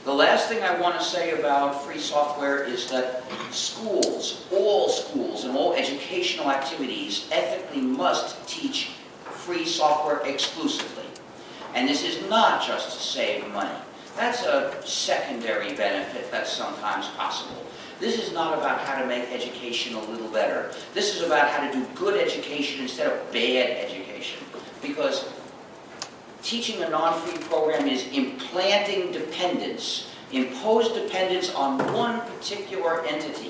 The last thing I want to say about free software is that schools, and all educational activities ethically must teach free software exclusively. And this is not just to save money. That's a secondary benefit that's sometimes possible. This is not about how to make education a little better. This is about how to do good education instead of bad education. Because teaching a non-free program is implanting dependence, imposed dependence on one particular entity.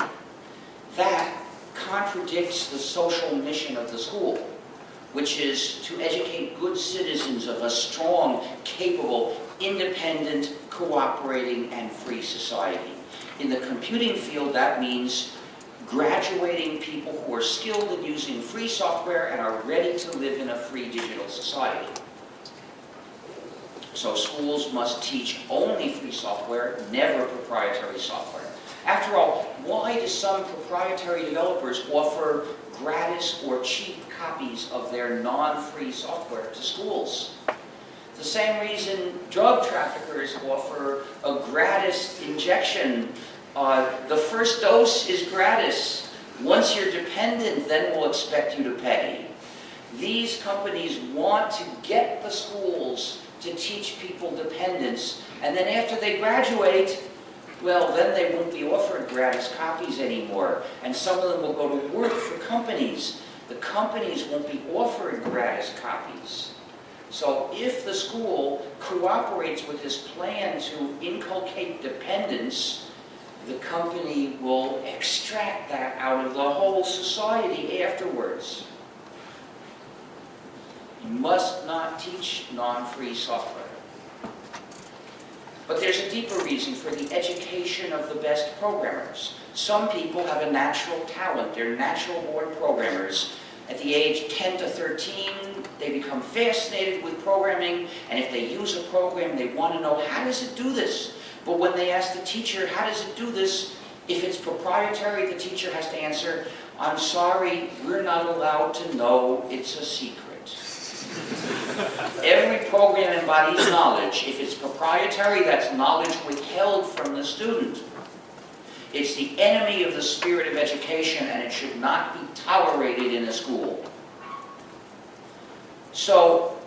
That contradicts the social mission of the school, which is to educate good citizens of a strong, capable, independent, cooperating, and free society. In the computing field, that means graduating people who are skilled in using free software and are ready to live in a free digital society. So schools must teach only free software, never proprietary software. After all, why do some proprietary developers offer gratis or cheap copies of their non-free software to schools? The same reason drug traffickers offer a gratis injection. The first dose is gratis. Once you're dependent, then we'll expect you to pay. These companies want to get the schools to teach people dependence, and then after they graduate, well, then they won't be offered gratis copies anymore, and some of them will go to work for companies. The companies won't be offered gratis copies. So if the school cooperates with this plan to inculcate dependence, the company will extract that out of the whole society afterwards. You must not teach non-free software. But there's a deeper reason for the education of the best programmers. Some people have a natural talent. They're natural-born programmers. At the age 10 to 13, they become fascinated with programming, and if they use a program, they want to know, how does it do this? But when they ask the teacher, how does it do this? If it's proprietary, the teacher has to answer, I'm sorry, we're not allowed to know, it's a secret. Every program embodies knowledge. If it's proprietary, that's knowledge withheld from the student. It's the enemy of the spirit of education, and it should not be tolerated in a school. So,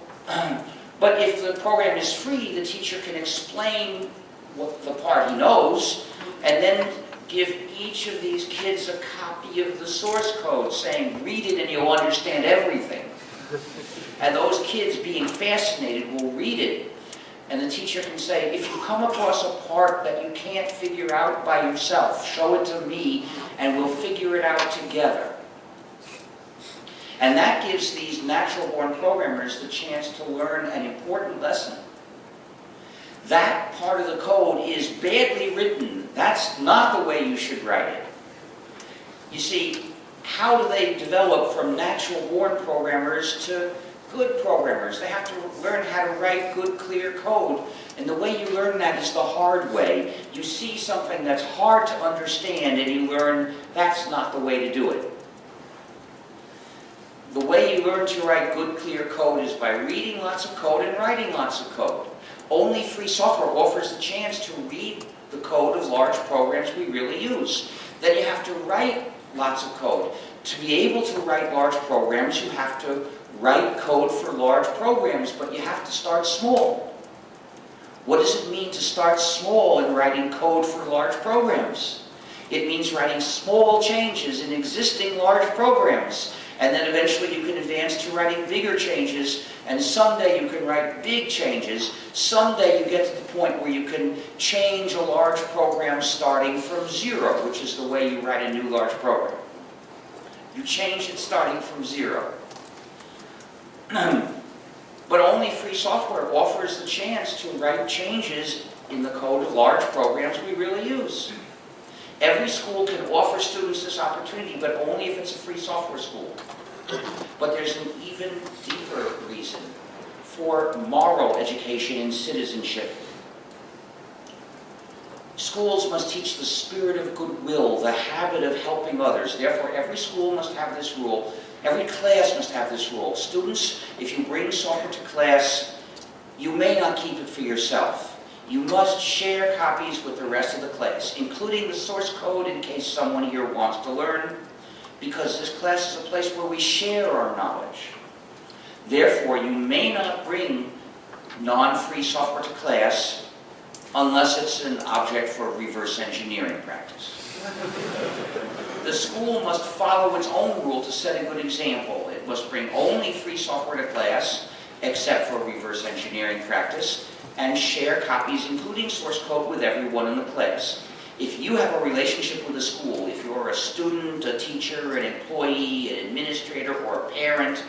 but if the program is free, the teacher can explain what the part he knows, and then give each of these kids a copy of the source code, saying, read it and you'll understand everything. And those kids, being fascinated, will read it. And the teacher can say, if you come across a part that you can't figure out by yourself, show it to me and we'll figure it out together. And that gives these natural-born programmers the chance to learn an important lesson. That part of the code is badly written. That's not the way you should write it. You see, how do they develop from natural-born programmers to good programmers? They have to learn how to write good, clear code. And the way you learn that is the hard way. You see something that's hard to understand and you learn that's not the way to do it. The way you learn to write good, clear code is by reading lots of code and writing lots of code. Only free software offers the chance to read the code of large programs we really use. Then you have to write lots of code. To be able to write large programs, you have to write code for large programs, but you have to start small. What does it mean to start small in writing code for large programs? It means writing small changes in existing large programs, and then eventually you can advance to writing bigger changes, and someday you can write big changes. Someday you get to the point where you can change a large program starting from zero, which is the way you write a new large program. You change it starting from zero. But only free software offers the chance to write changes in the code of large programs we really use. Every school can offer students this opportunity, but only if it's a free software school. But there's an even deeper reason for moral education and citizenship. Schools must teach the spirit of goodwill, the habit of helping others. Therefore, every school must have this rule. Every class must have this rule. Students, if you bring software to class, you may not keep it for yourself. You must share copies with the rest of the class, including the source code in case someone here wants to learn, because this class is a place where we share our knowledge. Therefore, you may not bring non-free software to class unless it's an object for reverse engineering practice. The school must follow its own rule to set a good example. It must bring only free software to class, except for reverse engineering practice, and share copies, including source code, with everyone in the class. If you have a relationship with the school, if you're a student, a teacher, an employee, an administrator, or a parent,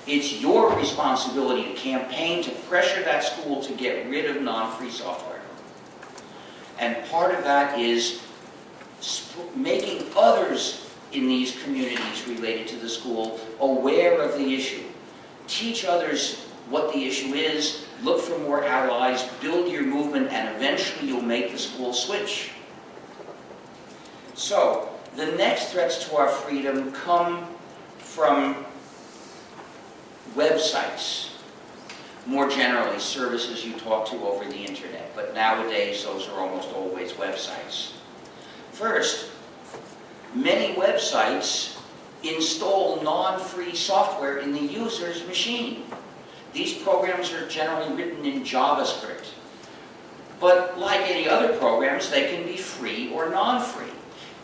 it's your responsibility to campaign to pressure that school to get rid of non-free software. And part of that is making others in these communities related to the school aware of the issue. Teach others what the issue is, look for more allies, build your movement, and eventually you'll make the school switch. So, the next threats to our freedom come from websites. More generally, services you talk to over the internet, but nowadays those are almost always websites. First, many websites install non-free software in the user's machine. These programs are generally written in JavaScript. But like any other programs, they can be free or non-free.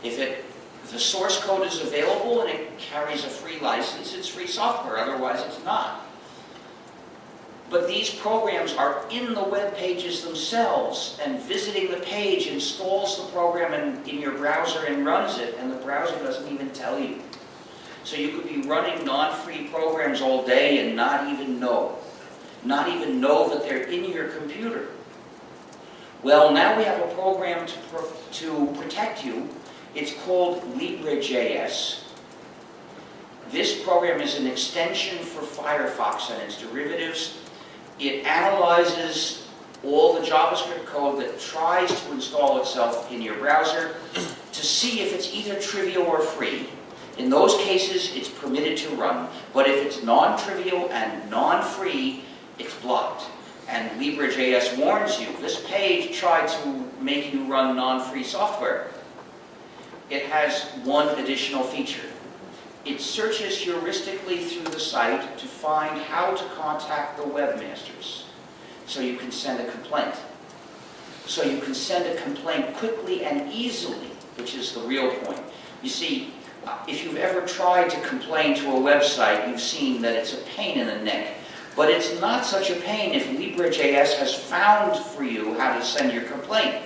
If the source code is available and it carries a free license, it's free software, otherwise it's not. But these programs are in the web pages themselves, and visiting the page installs the program in your browser and runs it, and the browser doesn't even tell you. So you could be running non-free programs all day and not even know that they're in your computer. Well, now we have a program to protect you. It's called Libre.js. This program is an extension for Firefox and its derivatives. It analyzes all the JavaScript code that tries to install itself in your browser to see if it's either trivial or free. In those cases, it's permitted to run. But if it's non-trivial and non-free, it's blocked. And Libre.js warns you, this page tried to make you run non-free software. It has one additional feature. It searches heuristically through the site to find how to contact the webmasters. So you can send a complaint. So you can send a complaint quickly and easily, which is the real point. You see, if you've ever tried to complain to a website, you've seen that it's a pain in the neck. But it's not such a pain if Libre.js has found for you how to send your complaint.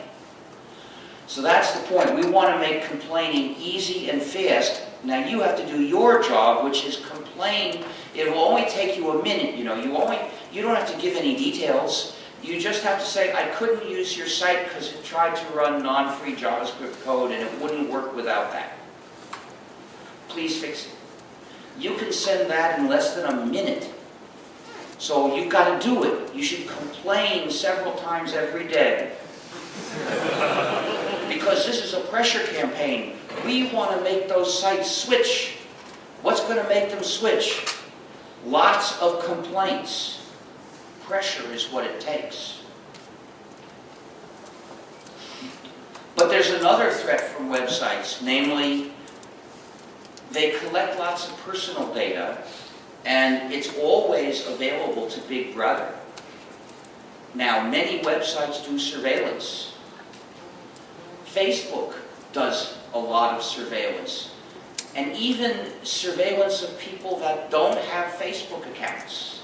So that's the point. We want to make complaining easy and fast. Now you have to do your job, which is complain. It will only take you a minute. You don't have to give any details. You just have to say, I couldn't use your site because it tried to run non-free JavaScript code and it wouldn't work without that. Please fix it. You can send that in less than a minute. So you've got to do it. You should complain several times every day. Because this is a pressure campaign. We want to make those sites switch. What's going to make them switch? Lots of complaints. Pressure is what it takes. But there's another threat from websites, namely, they collect lots of personal data, and it's always available to Big Brother. Now, many websites do surveillance. Facebook does a lot of surveillance, and even surveillance of people that don't have Facebook accounts.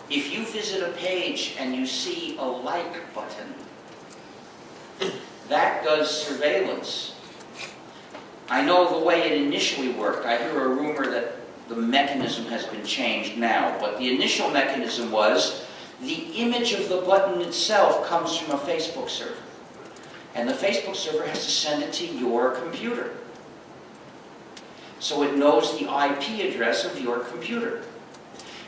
If you visit a page and you see a like button, that does surveillance. I know the way it initially worked. I hear a rumor that the mechanism has been changed now, but the initial mechanism was the image of the button itself comes from a Facebook server. And the Facebook server has to send it to your computer. So it knows the IP address of your computer.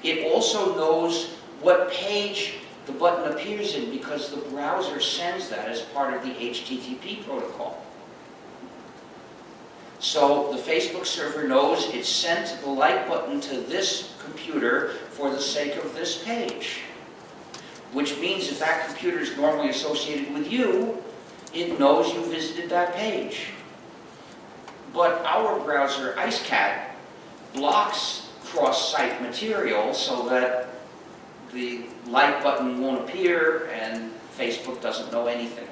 It also knows what page the button appears in because the browser sends that as part of the HTTP protocol. So the Facebook server knows it sent the like button to this computer for the sake of this page. which means if that computer is normally associated with you, it knows you visited that page. But our browser, IceCat, blocks cross-site material so that the like button won't appear and Facebook doesn't know anything.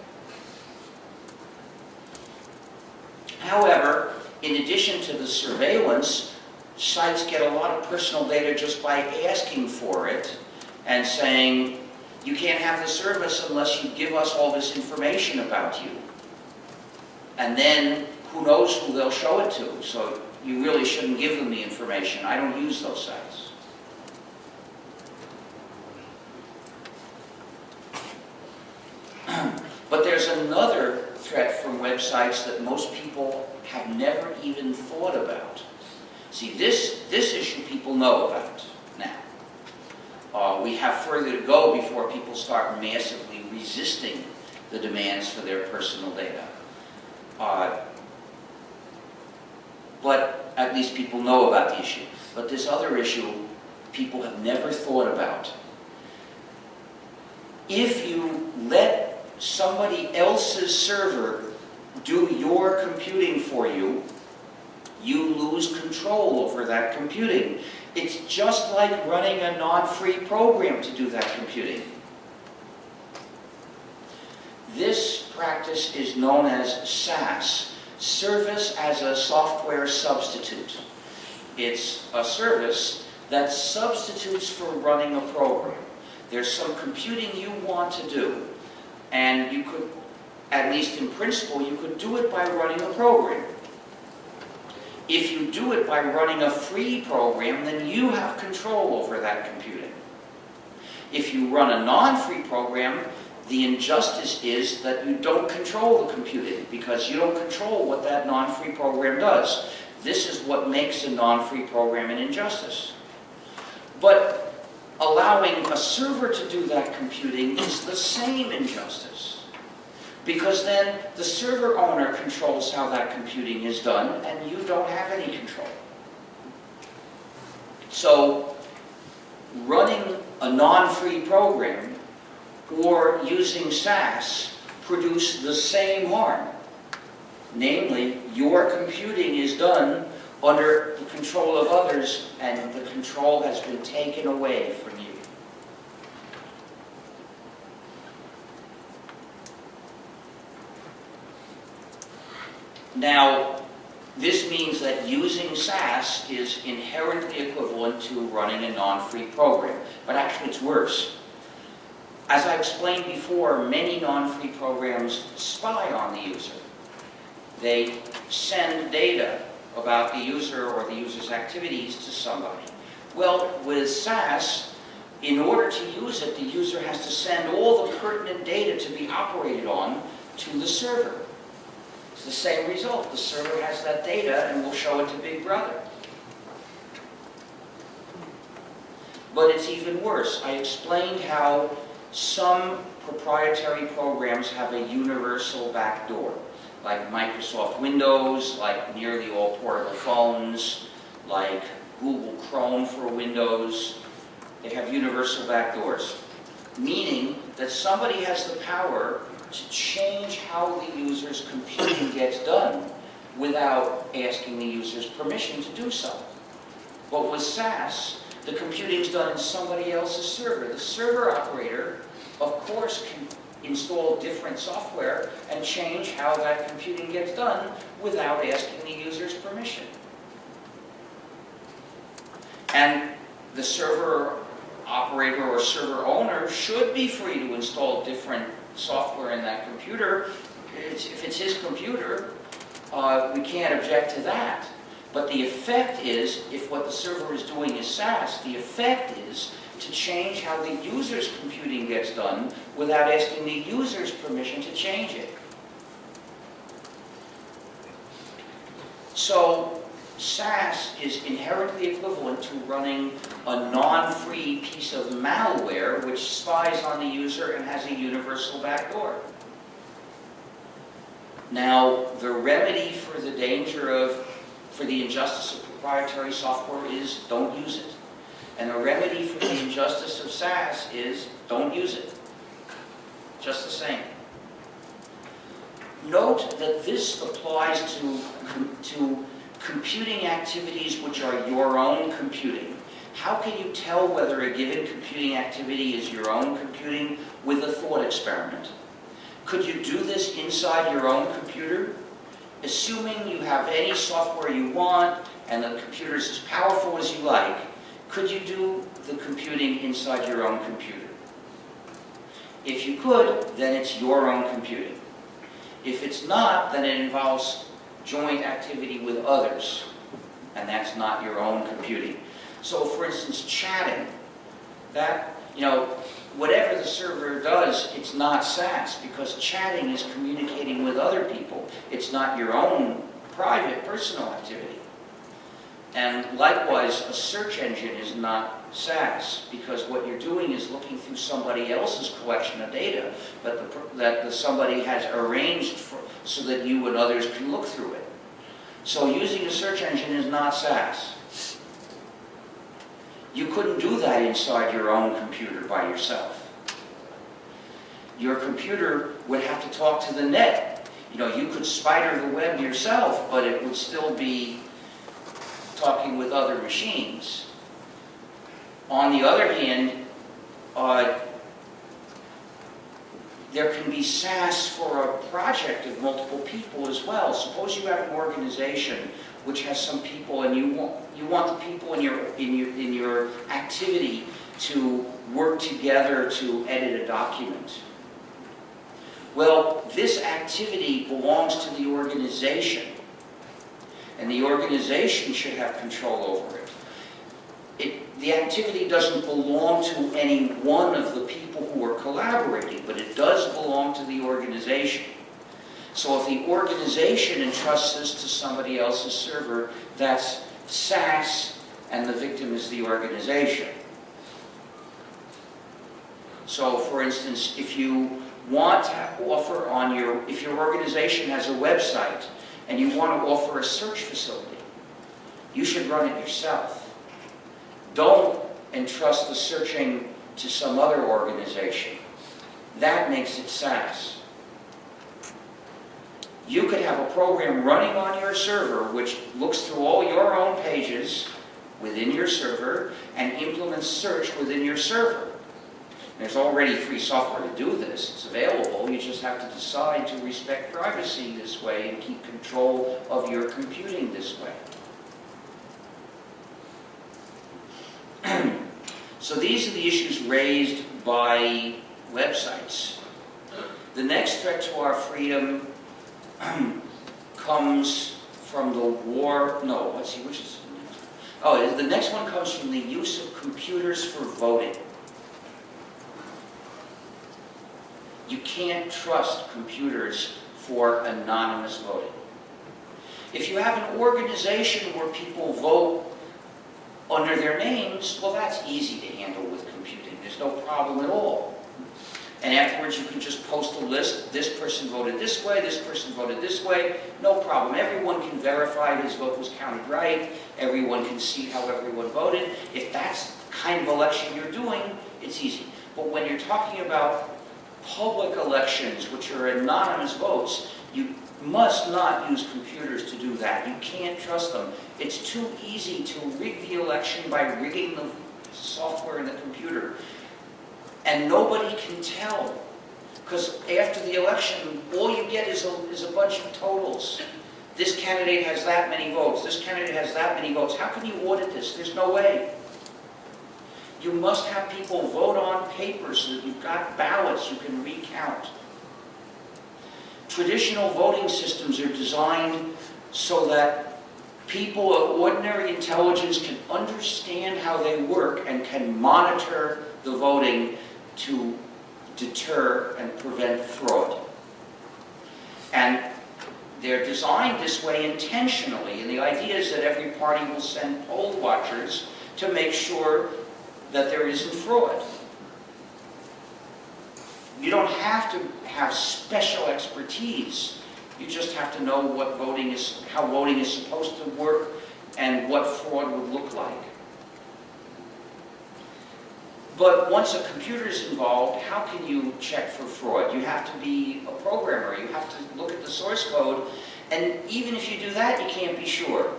However, in addition to the surveillance, sites get a lot of personal data just by asking for it and saying, you can't have the service unless you give us all this information about you. And then who knows who they'll show it to, so you really shouldn't give them the information. I don't use those sites. But there's another threat from websites that most people have never even thought about. See, this issue people know about now. We have further to go before people start massively resisting the demands for their personal data. But at least people know about the issue. But this other issue, people have never thought about. If you let somebody else's server do your computing for you, you lose control over that computing. It's just like running a non-free program to do that computing. This practice is known as SAS, Service as a Software Substitute. It's a service that substitutes for running a program. There's some computing you want to do, and you could, at least in principle, you could do it by running a program. If you do it by running a free program, then you have control over that computing. If you run a non-free program, the injustice is that you don't control the computing because you don't control what that non-free program does. This is what makes a non-free program an injustice. But allowing a server to do that computing is the same injustice, because then the server owner controls how that computing is done and you don't have any control. So running a non-free program or using SAS produce the same harm. Namely, your computing is done under the control of others, and the control has been taken away from you. Now, this means that using SAS is inherently equivalent to running a non-free program, but actually it's worse. As I explained before, many non-free programs spy on the user. They send data about the user or the user's activities to somebody. Well, with SAS, in order to use it, the user has to send all the pertinent data to be operated on to the server. It's the same result. The server has that data and will show it to Big Brother. But it's even worse. I explained how some proprietary programs have a universal backdoor, like Microsoft Windows, like nearly all portable phones, like Google Chrome for Windows. They have universal backdoors, meaning that somebody has the power to change how the user's computing gets done without asking the user's permission to do so. But with SAS, the computing's done in somebody else's server. The server operator, of course, can install different software and change how that computing gets done without asking the user's permission. And the server operator or server owner should be free to install different software in that computer. If it's his computer, we can't object to that. But the effect is, if what the server is doing is SAS, the effect is to change how the user's computing gets done without asking the user's permission to change it. So SAS is inherently equivalent to running a non-free piece of malware which spies on the user and has a universal backdoor. Now, the remedy for the danger of, for the injustice of proprietary software is don't use it. And the remedy for the injustice of SAS is don't use it. Just the same. Note that this applies to computing activities which are your own computing. How can you tell whether a given computing activity is your own computing with a thought experiment? Could you do this inside your own computer? Assuming you have any software you want and the computer is as powerful as you like, could you do the computing inside your own computer? If you could, then it's your own computing. If it's not, then it involves joint activity with others, and that's not your own computing. So, for instance, chatting, that, whatever the server does, it's not SAS, because chatting is communicating with other people. It's not your own private, personal activity. And likewise, a search engine is not SAS, because what you're doing is looking through somebody else's collection of data that somebody has arranged so that you and others can look through it. So using a search engine is not SAS. You couldn't do that inside your own computer by yourself. Your computer would have to talk to the net. You could spider the web yourself, but it would still be talking with other machines. On the other hand, there can be SAS for a project of multiple people as well. Suppose you have an organization which has some people, and you want the people in your activity to work together to edit a document. Well, this activity belongs to the organization, and the organization should have control over it. The activity doesn't belong to any one of the people who are collaborating, but it does belong to the organization. So if the organization entrusts this to somebody else's server, that's SAS, and the victim is the organization. So, for instance, if you want to offer if your organization has a website and you want to offer a search facility, you should run it yourself. Don't entrust the searching to some other organization. That makes it SAS. You could have a program running on your server which looks through all your own pages within your server and implements search within your server. There's already free software to do this. It's available. You just have to decide to respect privacy this way and keep control of your computing this way. So these are the issues raised by websites. The next threat to our freedom comes from the war. No, let's see, which is the next one? Oh, the next one comes from the use of computers for voting. You can't trust computers for anonymous voting. If you have an organization where people vote under their names, well, that's easy to handle with computing. There's no problem at all. And afterwards, you can just post a list. This person voted this way, this person voted this way. No problem. Everyone can verify his vote was counted right. Everyone can see how everyone voted. If that's the kind of election you're doing, it's easy. But when you're talking about public elections, which are anonymous votes, you must not use computers to do that. You can't trust them. It's too easy to rig the election by rigging the software in the computer. And nobody can tell. Because after the election, all you get is a bunch of totals. This candidate has that many votes. This candidate has that many votes. How can you audit this? There's no way. You must have people vote on paper so that you've got ballots you can recount. Traditional voting systems are designed so that people of ordinary intelligence can understand how they work and can monitor the voting to deter and prevent fraud. And they're designed this way intentionally, and the idea is that every party will send poll watchers to make sure that there isn't fraud. You don't have to have special expertise. You just have to know what voting is, how voting is supposed to work, and what fraud would look like. But once a computer is involved, how can you check for fraud? You have to be a programmer. You have to look at the source code. And even if you do that, you can't be sure.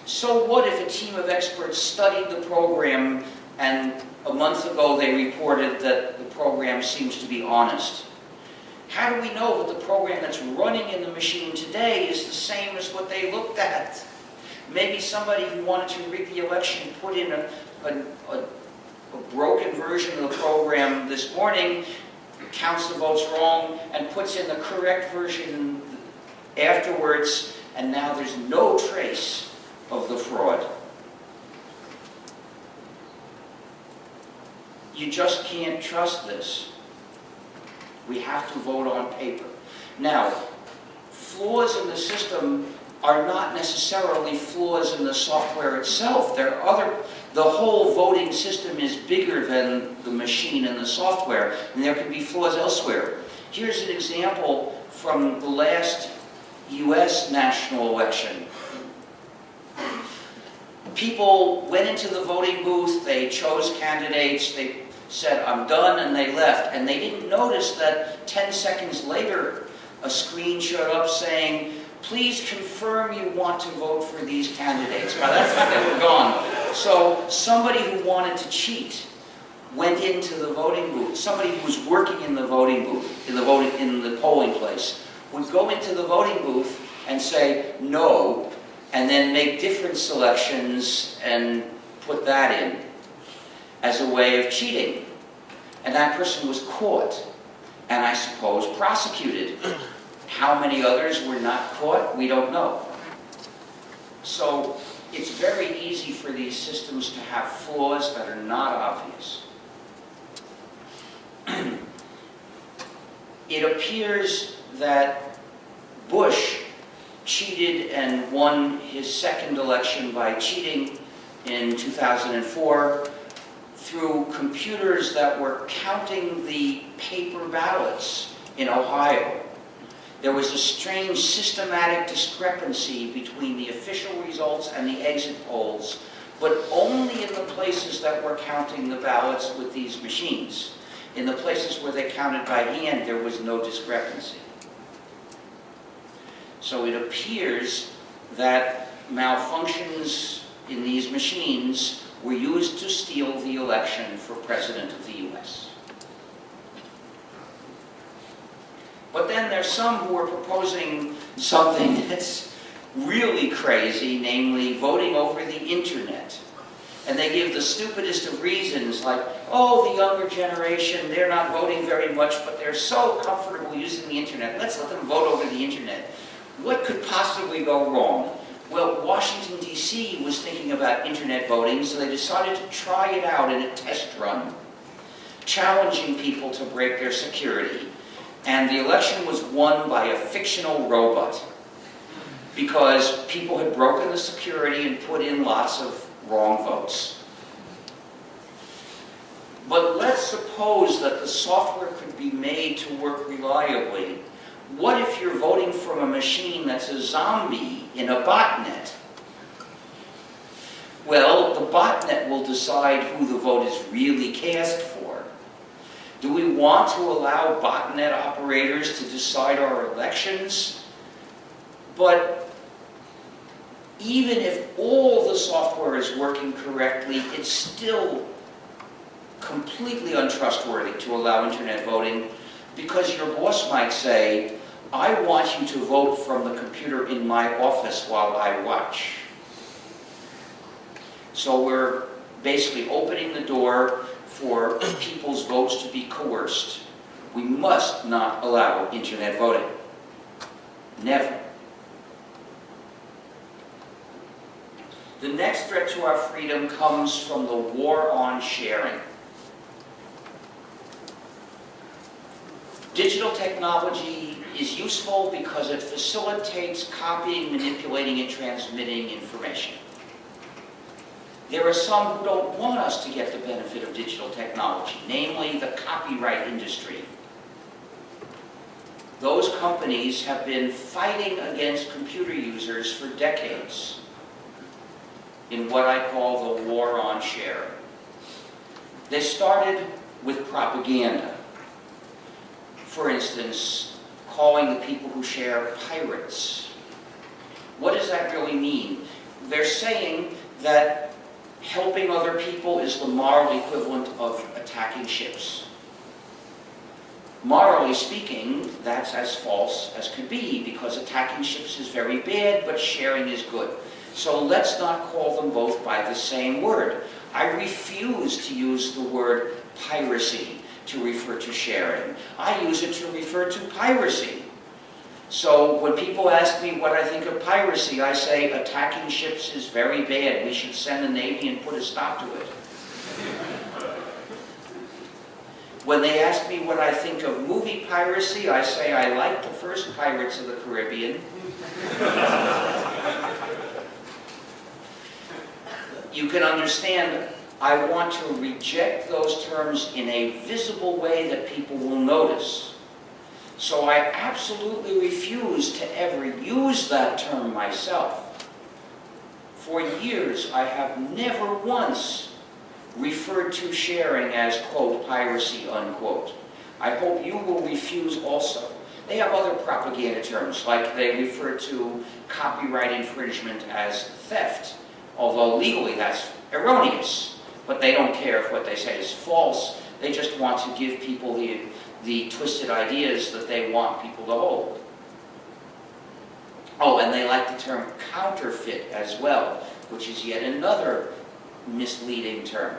So what if a team of experts studied the program and a month ago they reported that the program seems to be honest? How do we know that the program that's running in the machine today is the same as what they looked at? Maybe somebody who wanted to rig the election put in a broken version of the program this morning, counts the votes wrong, and puts in the correct version afterwards, and now there's no trace of the fraud. You just can't trust this. We have to vote on paper. Now, flaws in the system are not necessarily flaws in the software itself. The whole voting system is bigger than the machine and the software, and there can be flaws elsewhere. Here's an example from the last US national election. People went into the voting booth, they chose candidates, they said, "I'm done," and they left. And they didn't notice that 10 seconds later, a screen showed up saying, "Please confirm you want to vote for these candidates." By that time, they were gone. So somebody who wanted to cheat went into the voting booth. Somebody who was working in the voting booth, in the polling place, would go into the voting booth and say no, and then make different selections and put that in as a way of cheating. And that person was caught, and I suppose prosecuted. How many others were not caught, we don't know. So it's very easy for these systems to have flaws that are not obvious. It appears that Bush cheated and won his second election by cheating in 2004 through computers that were counting the paper ballots in Ohio. There was a strange systematic discrepancy between the official results and the exit polls, but only in the places that were counting the ballots with these machines. In the places where they counted by hand, there was no discrepancy. So it appears that malfunctions in these machines were used to steal the election for President of the US. But then there's some who are proposing something that's really crazy, namely voting over the internet. And they give the stupidest of reasons, like, oh, the younger generation, they're not voting very much, but they're so comfortable using the internet. Let's let them vote over the internet. What could possibly go wrong? Well, Washington, D.C. was thinking about internet voting, so they decided to try it out in a test run, challenging people to break their security. And the election was won by a fictional robot because people had broken the security and put in lots of wrong votes. But let's suppose that the software could be made to work reliably. What if you're voting from a machine that's a zombie in a botnet? Well, the botnet will decide who the vote is really cast for. Do we want to allow botnet operators to decide our elections? But even if all the software is working correctly, it's still completely untrustworthy to allow internet voting, because your boss might say, I want you to vote from the computer in my office while I watch. So we're basically opening the door for people's votes to be coerced. We must not allow internet voting. Never. The next threat to our freedom comes from the war on sharing. Digital technology is useful because it facilitates copying, manipulating, and transmitting information. There are some who don't want us to get the benefit of digital technology, namely the copyright industry. Those companies have been fighting against computer users for decades in what I call the war on sharing. They started with propaganda. For instance, calling the people who share pirates. What does that really mean? They're saying that helping other people is the moral equivalent of attacking ships. Morally speaking, that's as false as could be, because attacking ships is very bad, but sharing is good. So let's not call them both by the same word. I refuse to use the word piracy to refer to sharing. I use it to refer to piracy. So when people ask me what I think of piracy, I say attacking ships is very bad. We should send the Navy and put a stop to it. When they ask me what I think of movie piracy, I say I like the first Pirates of the Caribbean. You can understand, I want to reject those terms in a visible way that people will notice. So I absolutely refuse to ever use that term myself. For years, I have never once referred to sharing as, quote, piracy, unquote. I hope you will refuse also. They have other propaganda terms, like they refer to copyright infringement as theft, although legally that's erroneous. But they don't care if what they say is false. They just want to give people the twisted ideas that they want people to hold. Oh, and they like the term counterfeit as well, which is yet another misleading term.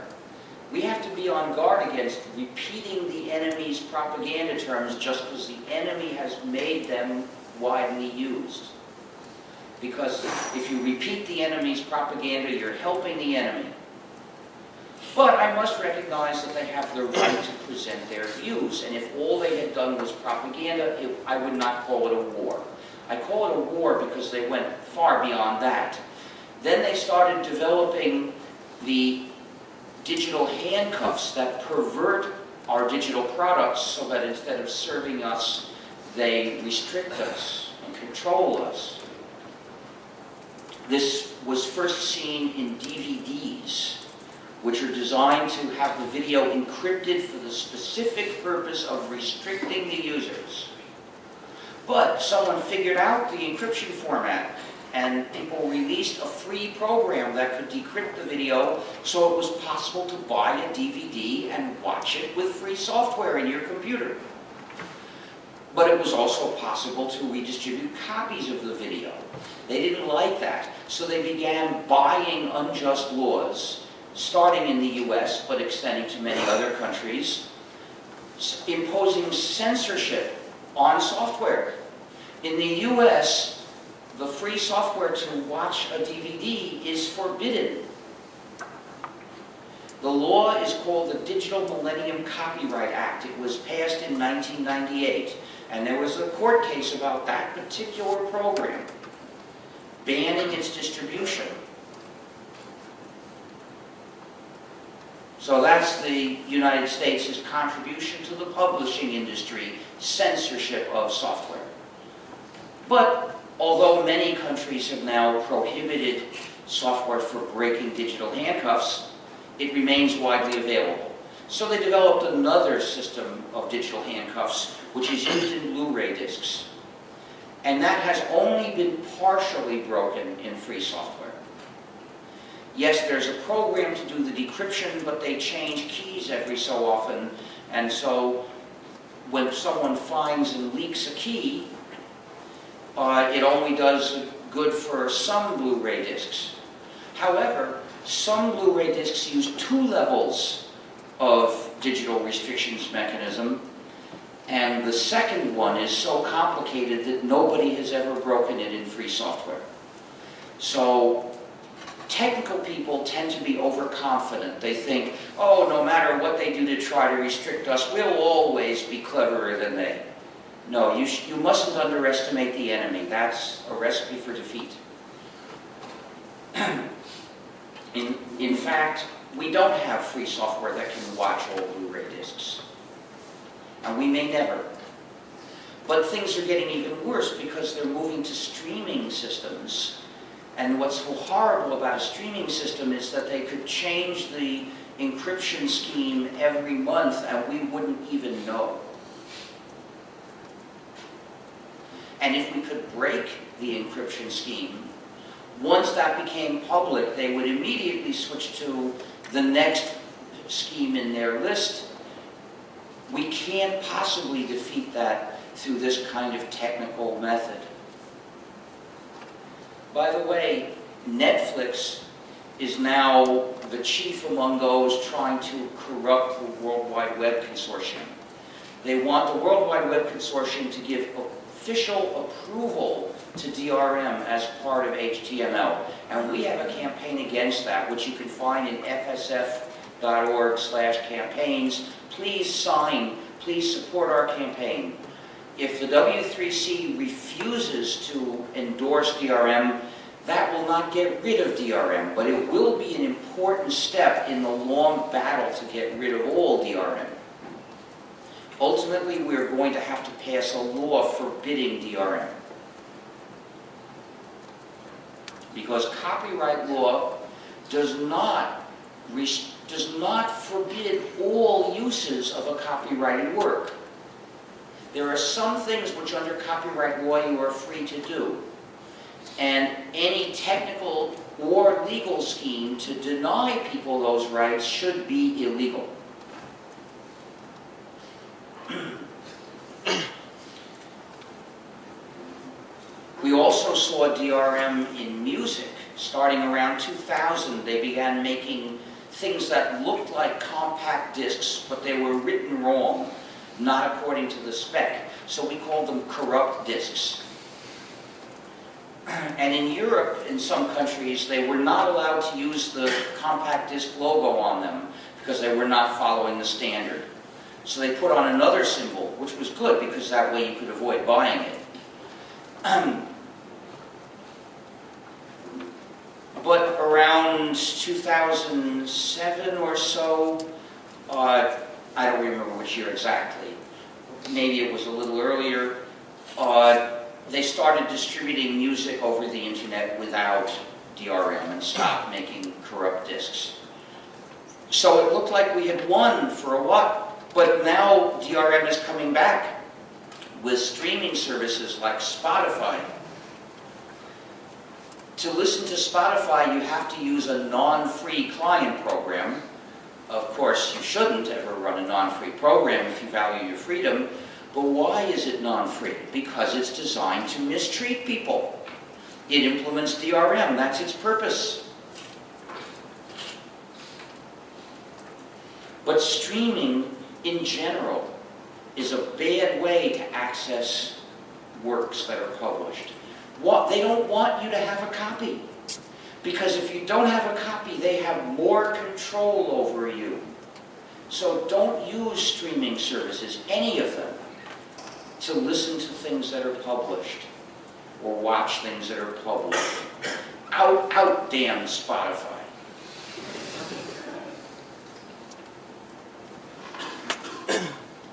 We have to be on guard against repeating the enemy's propaganda terms just because the enemy has made them widely used. Because if you repeat the enemy's propaganda, you're helping the enemy. But I must recognize that they have the right to present their views, and if all they had done was propaganda, I would not call it a war. I call it a war because they went far beyond that. Then they started developing the digital handcuffs that pervert our digital products so that instead of serving us, they restrict us and control us. This was first seen in DVDs, which are designed to have the video encrypted for the specific purpose of restricting the users. But someone figured out the encryption format, and people released a free program that could decrypt the video, so it was possible to buy a DVD and watch it with free software in your computer. But it was also possible to redistribute copies of the video. They didn't like that, so they began buying unjust laws, starting in the US, but extending to many other countries, imposing censorship on software. In the US, the free software to watch a DVD is forbidden. The law is called the Digital Millennium Copyright Act. It was passed in 1998, and there was a court case about that particular program, banning its distribution. So that's the United States' contribution to the publishing industry, censorship of software. But although many countries have now prohibited software for breaking digital handcuffs, it remains widely available. So they developed another system of digital handcuffs, which is used in Blu-ray discs. And that has only been partially broken in free software. Yes, there's a program to do the decryption, but they change keys every so often. And so when someone finds and leaks a key, it only does good for some Blu-ray discs. However, some Blu-ray discs use 2 levels of digital restrictions mechanism, and the second one is so complicated that nobody has ever broken it in free software. So technical people tend to be overconfident. They think, oh, no matter what they do to try to restrict us, we'll always be cleverer than they. No, you mustn't underestimate the enemy. That's a recipe for defeat. In fact, we don't have free software that can watch all Blu-ray discs. And we may never. But things are getting even worse because they're moving to streaming systems. And what's so horrible about a streaming system is that they could change the encryption scheme every month and we wouldn't even know. And if we could break the encryption scheme, once that became public, they would immediately switch to the next scheme in their list. We can't possibly defeat that through this kind of technical method. By the way, Netflix is now the chief among those trying to corrupt the World Wide Web Consortium. They want the World Wide Web Consortium to give official approval to DRM as part of HTML. And we have a campaign against that, which you can find in fsf.org/campaigns. Please sign, please support our campaign. If the W3C refuses to endorse DRM, that will not get rid of DRM, but it will be an important step in the long battle to get rid of all DRM. Ultimately, we're going to have to pass a law forbidding DRM. Because copyright law does not forbid all uses of a copyrighted work. There are some things which under copyright law you are free to do. And any technical or legal scheme to deny people those rights should be illegal. We also saw DRM in music. Starting around 2000, they began making things that looked like compact discs, but they were written wrong, not according to the spec. So we called them corrupt discs. And in Europe, in some countries, they were not allowed to use the compact disc logo on them because they were not following the standard. So they put on another symbol, which was good because that way you could avoid buying it. But around 2007 or so, I don't remember which year exactly, maybe it was a little earlier, they started distributing music over the internet without DRM and stopped making corrupt discs. So it looked like we had won for a while, but now DRM is coming back with streaming services like Spotify. To listen to Spotify, you have to use a non-free client program. Of course, you shouldn't ever run a non-free program if you value your freedom. But why is it non-free? Because it's designed to mistreat people. It implements DRM. That's its purpose. But streaming, in general, is a bad way to access works that are published. They don't want you to have a copy. Because if you don't have a copy, they have more control over you. So don't use streaming services, any of them, to listen to things that are published or watch things that are published. Out, damn Spotify.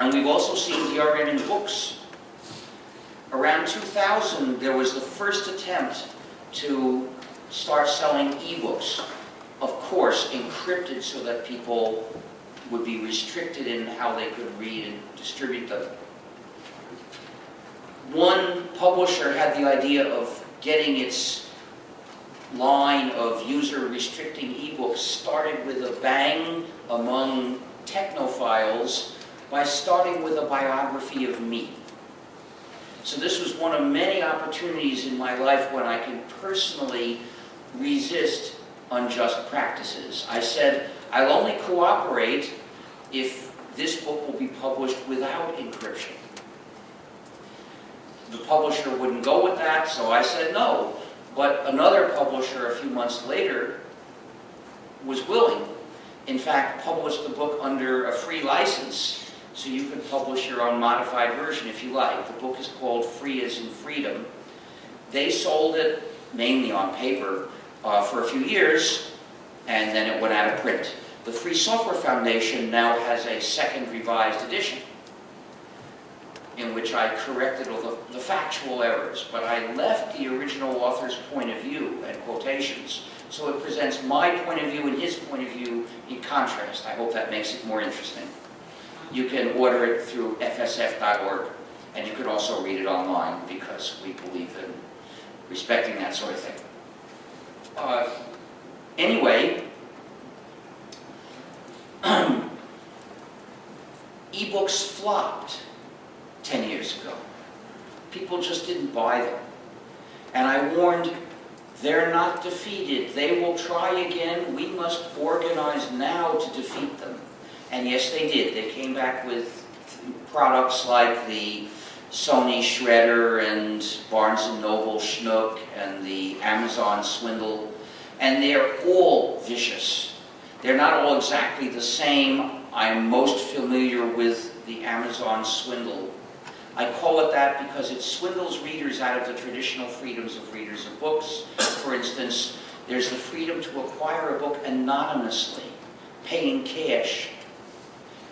And we've also seen DRM in books. Around 2000, there was the first attempt to start selling ebooks. Of course, encrypted so that people would be restricted in how they could read and distribute them. One publisher had the idea of getting its line of user-restricting ebooks started with a bang among technophiles by starting with a biography of me. So this was one of many opportunities in my life when I can personally resist unjust practices. I said, I'll only cooperate if this book will be published without encryption. The publisher wouldn't go with that, so I said no. But another publisher a few months later was willing. In fact, published the book under a free license, so you could publish your own modified version if you like. The book is called Free as in Freedom. They sold it, mainly on paper, for a few years, and then it went out of print. The Free Software Foundation now has a second revised edition in which I corrected all the factual errors, but I left the original author's point of view and quotations So it presents my point of view and his point of view in contrast. I hope that makes it more interesting. You can order it through fsf.org, and you can also read it online because we believe in respecting that sort of thing. Anyway, ebooks flopped 10 years ago. People just didn't buy them. And I warned, they're not defeated. They will try again. We must organize now to defeat them. And yes, they did. They came back with products like the Sony Shredder and Barnes & Noble Schnook and the Amazon Swindle. And they're all vicious. They're not all exactly the same. I'm most familiar with the Amazon Swindle. I call it that because it swindles readers out of the traditional freedoms of readers of books. For instance, there's the freedom to acquire a book anonymously, paying cash.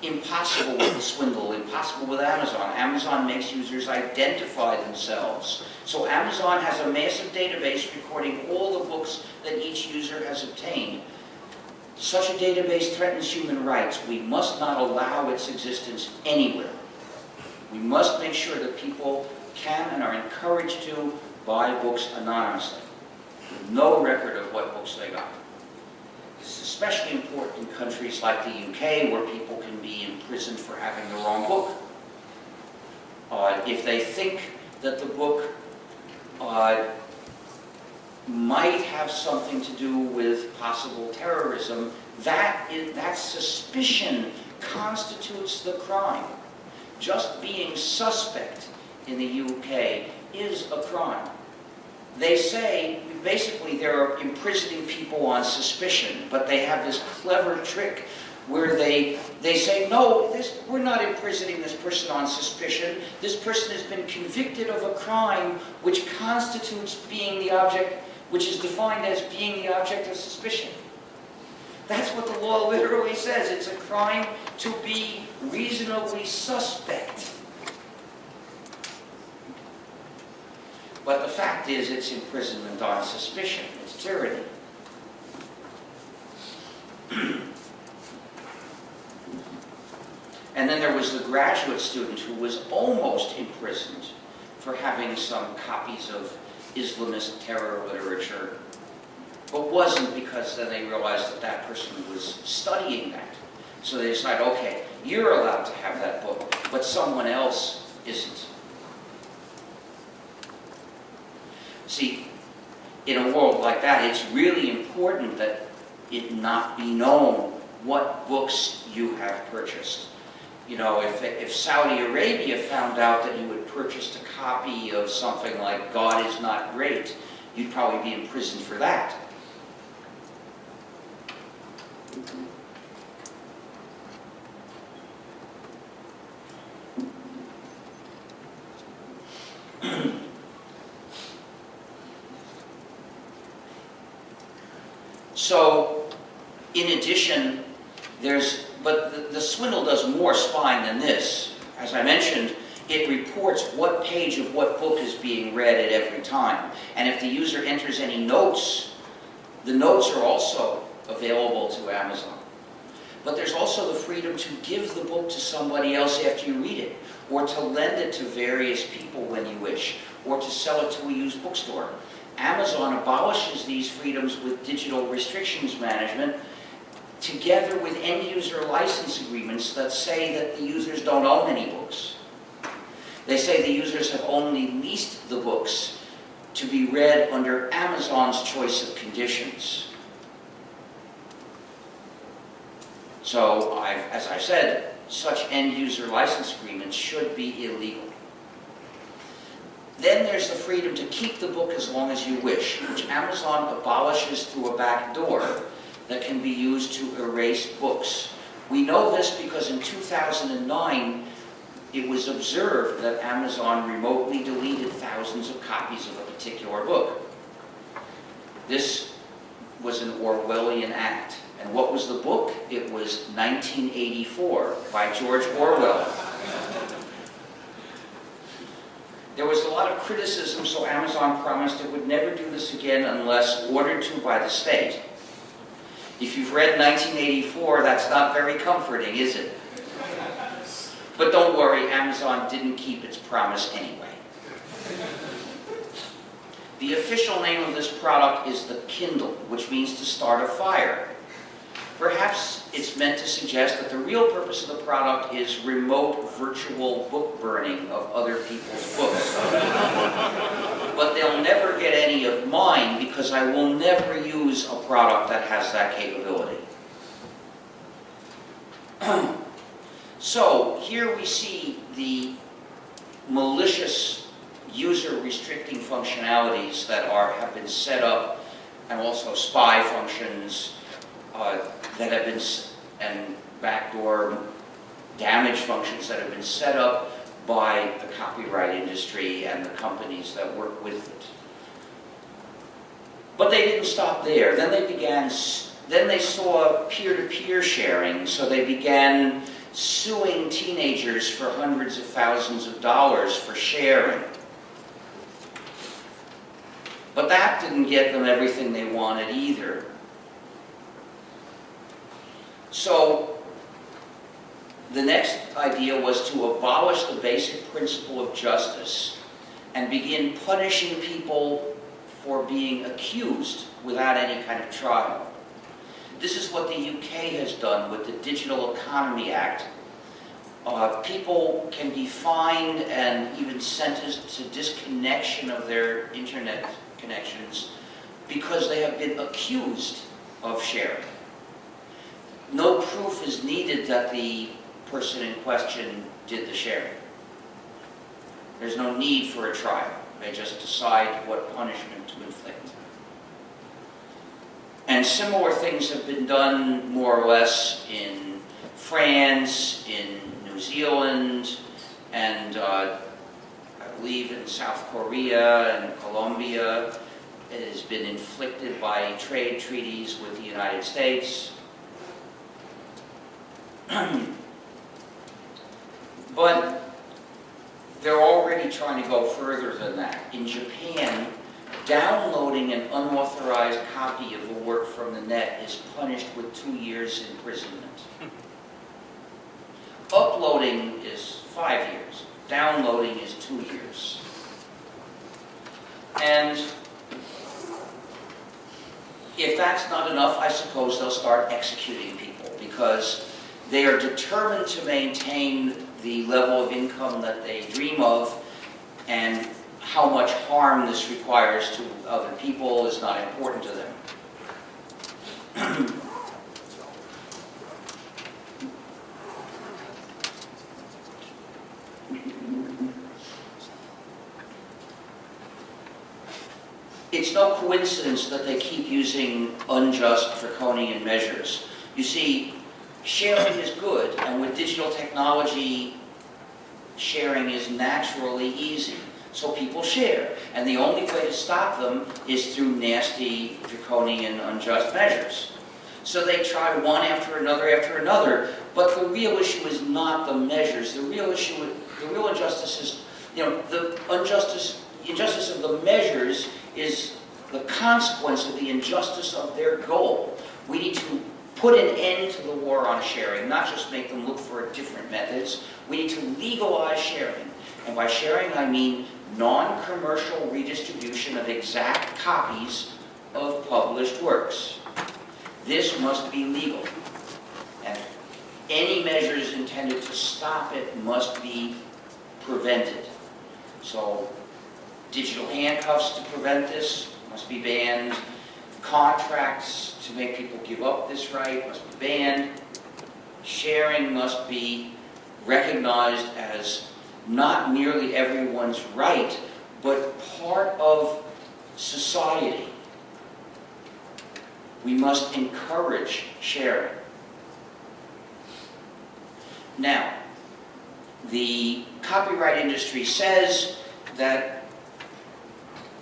Impossible with the Swindle, impossible with Amazon. Amazon makes users identify themselves. So Amazon has a massive database recording all the books that each user has obtained. Such a database threatens human rights. We must not allow its existence anywhere. We must make sure that people can and are encouraged to buy books anonymously, with no record of what books they got. This is especially important in countries like the UK, where people can be imprisoned for having the wrong book. If they think that the book might have something to do with possible terrorism, that suspicion constitutes the crime. Just being suspect in the UK is a crime. They say, basically, they're imprisoning people on suspicion, but they have this clever trick where they say, no, we're not imprisoning this person on suspicion. This person has been convicted of a crime which constitutes being the object, which is defined as being the object of suspicion. That's what the law literally says. It's a crime to be reasonably suspect. But the fact is, it's imprisonment on suspicion. It's tyranny. And then there was the graduate student who was almost imprisoned for having some copies of Islamist terror literature, but wasn't, because then they realized that that person was studying that. So they decided, okay, you're allowed to have that book, but someone else isn't. See, in a world like that, it's really important that it not be known what books you have purchased. You know, if Saudi Arabia found out that you had purchased a copy of something like God is Not Great, you'd probably be in prison for that. So, in addition, but the Swindle does more spying than this. As I mentioned, it reports what page of what book is being read at every time. And if the user enters any notes, the notes are also available to Amazon. But there's also the freedom to give the book to somebody else after you read it, or to lend it to various people when you wish, or to sell it to a used bookstore. Amazon abolishes these freedoms with digital restrictions management, together with end-user license agreements that say that the users don't own any books. They say the users have only leased the books to be read under Amazon's choice of conditions. So, as I said, such end-user license agreements should be illegal. Then there's the freedom to keep the book as long as you wish, which Amazon abolishes through a back door that can be used to erase books. We know this because in 2009, it was observed that Amazon remotely deleted thousands of copies of a particular book. This was an Orwellian act. And what was the book? It was 1984 by George Orwell. There was a lot of criticism, so Amazon promised it would never do this again unless ordered to by the state. If you've read 1984, that's not very comforting, is it? But don't worry, Amazon didn't keep its promise anyway. The official name of this product is the Kindle, which means to start a fire. Perhaps it's meant to suggest that the real purpose of the product is remote virtual book burning of other people's books. But they'll never get any of mine because I will never use a product that has that capability. So here we see the malicious user restricting functionalities that have been set up, and also spy functions that have been, and backdoor damage functions that have been set up by the copyright industry and the companies that work with it. But they didn't stop there. Then they saw peer-to-peer sharing, so they began suing teenagers for hundreds of thousands of dollars for sharing. But that didn't get them everything they wanted either. So the next idea was to abolish the basic principle of justice and begin punishing people for being accused without any kind of trial. This is what the UK has done with the Digital Economy Act. People can be fined and even sentenced to disconnection of their internet connections because they have been accused of sharing. No proof is needed that the person in question did the sharing. There's no need for a trial. They just decide what punishment to inflict. And similar things have been done more or less in France, in New Zealand, and I believe in South Korea and Colombia. It has been inflicted by trade treaties with the United States. But they're already trying to go further than that. In Japan, downloading an unauthorized copy of a work from the net is punished with 2 years imprisonment. Uploading is 5 years. Downloading is 2 years. And if that's not enough, I suppose they'll start executing people because they are determined to maintain the level of income that they dream of, and how much harm this requires to other people is not important to them. It's no coincidence that they keep using unjust, draconian measures. You see, sharing is good, and with digital technology, sharing is naturally easy. So people share, and the only way to stop them is through nasty, draconian, unjust measures. So they try one after another, but the real issue is not the measures. The real injustice is, the injustice of the measures is the consequence of the injustice of their goal. We need to put an end to the war on sharing, not just make them look for different methods. We need to legalize sharing. And by sharing, I mean non-commercial redistribution of exact copies of published works. This must be legal. And any measures intended to stop it must be prevented. So digital handcuffs to prevent this must be banned. Contracts to make people give up this right must be banned. Sharing must be recognized as not merely everyone's right, but part of society. We must encourage sharing. Now, the copyright industry says that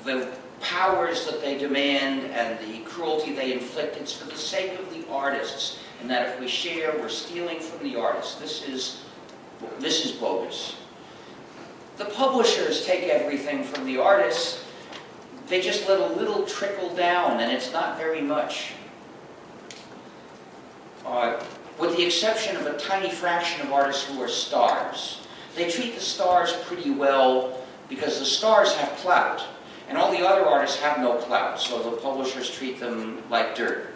the powers that they demand and the cruelty they inflict, it's for the sake of the artists, and that if we share, we're stealing from the artists. This is bogus. The publishers take everything from the artists. They just let a little trickle down, and it's not very much. With the exception of a tiny fraction of artists who are stars. They treat the stars pretty well because the stars have clout, and all the other artists have no clout, so the publishers treat them like dirt.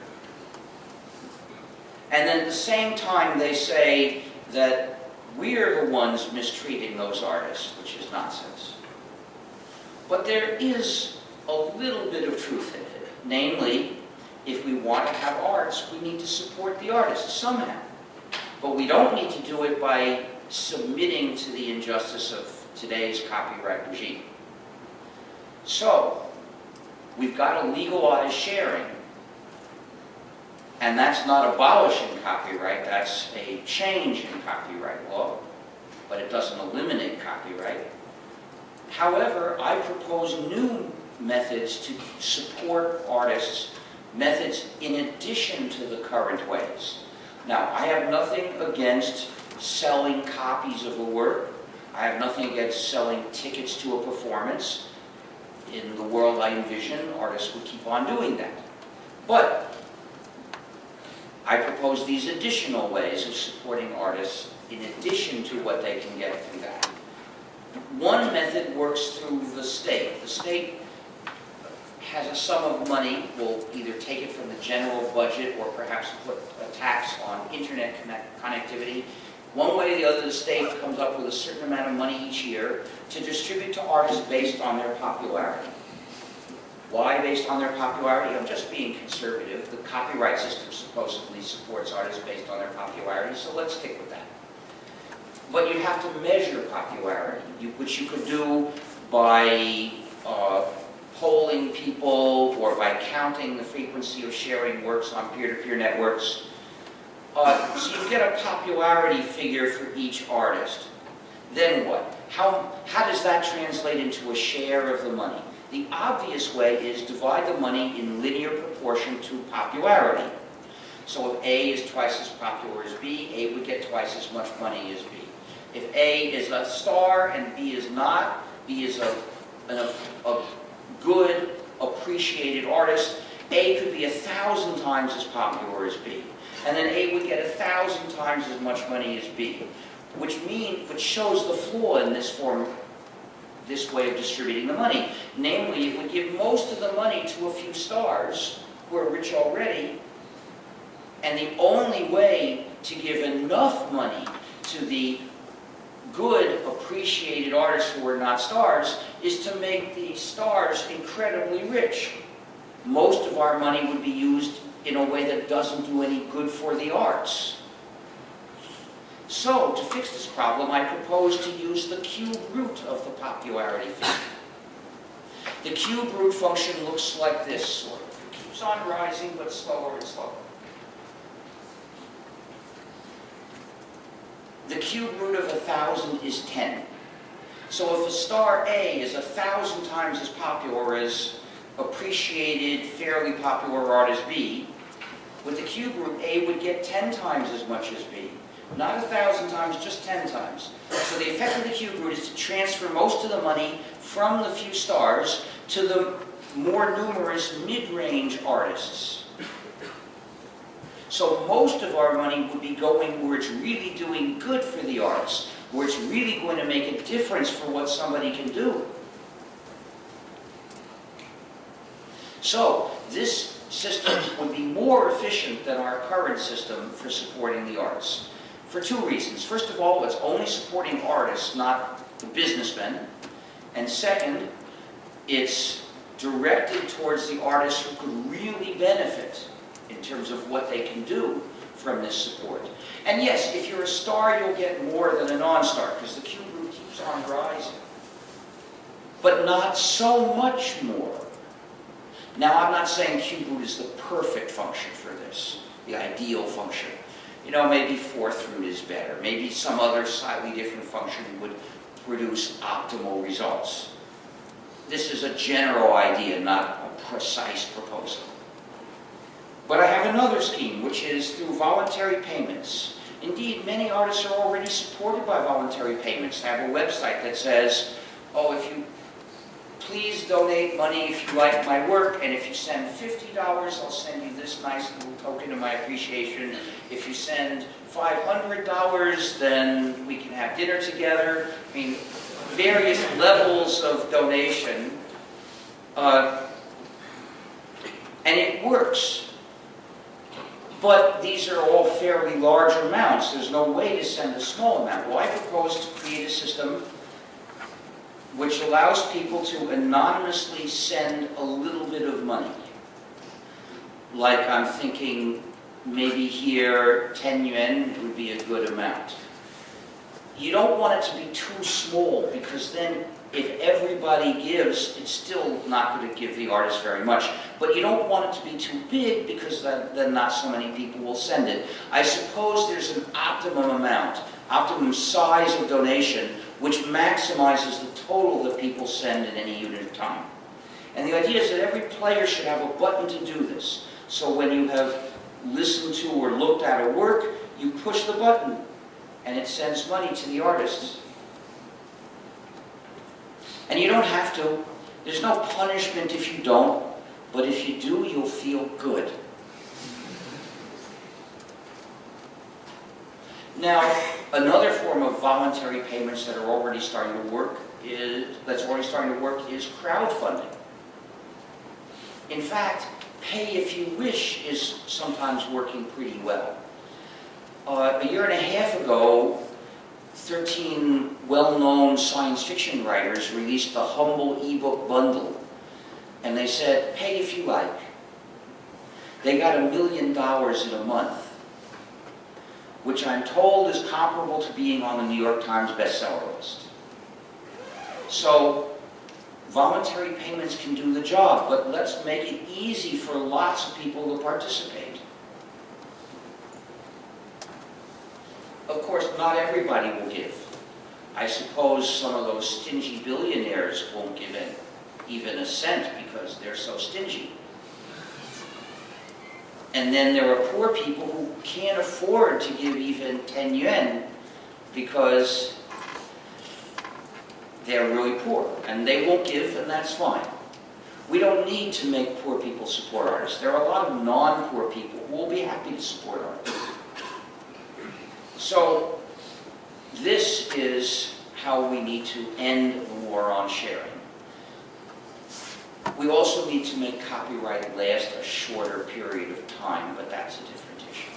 And then at the same time they say that we're the ones mistreating those artists, which is nonsense. But there is a little bit of truth in it. Namely, if we want to have arts, we need to support the artists somehow. But we don't need to do it by submitting to the injustice of today's copyright regime. So, we've got to legalize sharing. And that's not abolishing copyright, that's a change in copyright law, but it doesn't eliminate copyright. However, I propose new methods to support artists, methods in addition to the current ways. Now, I have nothing against selling copies of a work. I have nothing against selling tickets to a performance. In the world I envision, artists would keep on doing that. But I propose these additional ways of supporting artists in addition to what they can get through that. One method works through the state. The state has a sum of money, will either take it from the general budget or perhaps put a tax on internet connectivity. One way or the other, the state comes up with a certain amount of money each year to distribute to artists based on their popularity. Why based on their popularity? I'm just being conservative. The copyright system supposedly supports artists based on their popularity, so let's stick with that. But you have to measure popularity, which you could do by polling people or by counting the frequency of sharing works on peer-to-peer networks. So you get a popularity figure for each artist. Then what? How does that translate into a share of the money? The obvious way is divide the money in linear proportion to popularity. So if A is twice as popular as B, A would get twice as much money as B. If A is a star and B is not, B is a good, appreciated artist, A could be 1,000 times as popular as B. And then A would get 1,000 times as much money as B, which shows the flaw in this way of distributing the money. Namely, it would give most of the money to a few stars who are rich already, and the only way to give enough money to the good, appreciated artists who are not stars is to make the stars incredibly rich. Most of our money would be used in a way that doesn't do any good for the arts. So, to fix this problem, I propose to use the cube root of the popularity figure. The cube root function looks like this, sort of. It keeps on rising, but slower and slower. The cube root of 1,000 is 10. So if a star A is 1,000 times as popular as appreciated, fairly popular artist B, with the cube root, A would get 10 times as much as B. Not 1,000 times, just 10 times. So the effect of the cube root is to transfer most of the money from the few stars to the more numerous mid-range artists. So most of our money would be going where it's really doing good for the arts, where it's really going to make a difference for what somebody can do. So this system would be more efficient than our current system for supporting the arts. For two reasons. First of all, it's only supporting artists, not the businessmen. And second, it's directed towards the artists who could really benefit in terms of what they can do from this support. And yes, if you're a star, you'll get more than a non-star, because the cube root keeps on rising. But not so much more. Now, I'm not saying cube root is the perfect function for this, the ideal function. You know, maybe fourth root is better. Maybe some other slightly different function would produce optimal results. This is a general idea, not a precise proposal. But I have another scheme, which is through voluntary payments. Indeed, many artists are already supported by voluntary payments. They have a website that says, oh, if you please donate money if you like my work, and if you send $50, I'll send you this nice little token of my appreciation. If you send $500, then we can have dinner together. I mean, various levels of donation. And it works. But these are all fairly large amounts. There's no way to send a small amount. Well, I propose to create a system which allows people to anonymously send a little bit of money. Like I'm thinking maybe here 10 yuan would be a good amount. You don't want it to be too small, because then if everybody gives, it's still not going to give the artist very much. But you don't want it to be too big, because then not so many people will send it. I suppose there's an optimum amount, optimum size of donation, which maximizes the total that people send in any unit of time. And the idea is that every player should have a button to do this. So when you have listened to or looked at a work, you push the button, and it sends money to the artists. And you don't have to. There's no punishment if you don't, but if you do, you'll feel good. Now, another form of voluntary payments that are already starting to work is crowdfunding. In fact, pay if you wish is sometimes working pretty well. A year and a half ago, 13 well-known science fiction writers released the humble ebook bundle, and they said, pay if you like. They got $1 million in a month, which I'm told is comparable to being on the New York Times bestseller list. So, voluntary payments can do the job, but let's make it easy for lots of people to participate. Of course, not everybody will give. I suppose some of those stingy billionaires won't give even a cent because they're so stingy. And then there are poor people who can't afford to give even 10 yuan because they're really poor, and they won't give, and that's fine. We don't need to make poor people support artists. There are a lot of non-poor people who will be happy to support artists. So this is how we need to end the war on sharing. We also need to make copyright last a shorter period of time, but that's a different issue.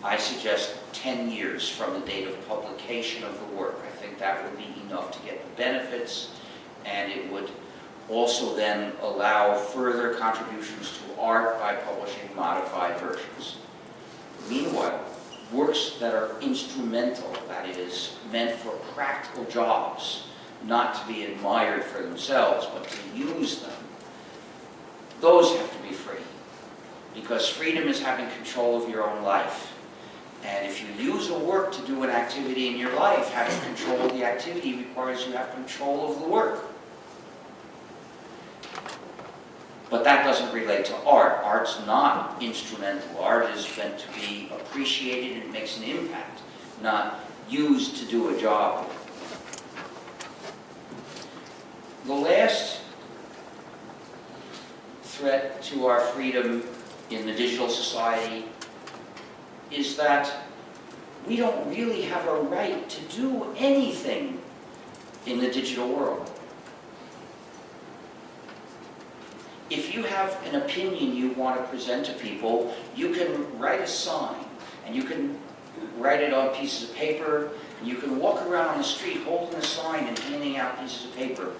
I suggest 10 years from the date of publication of the work. I think that would be enough to get the benefits, and it would also then allow further contributions to art by publishing modified versions. Meanwhile, works that are instrumental, that is, meant for practical jobs, not to be admired for themselves, but to use them, those have to be free. Because freedom is having control of your own life. And if you use a work to do an activity in your life, having control of the activity requires you have control of the work. But that doesn't relate to art. Art's not instrumental. Art is meant to be appreciated and makes an impact, not used to do a job. The last threat to our freedom in the digital society is that we don't really have a right to do anything in the digital world. If you have an opinion you want to present to people, you can write a sign, and you can write it on pieces of paper, and you can walk around on the street holding a sign and handing out pieces of paper.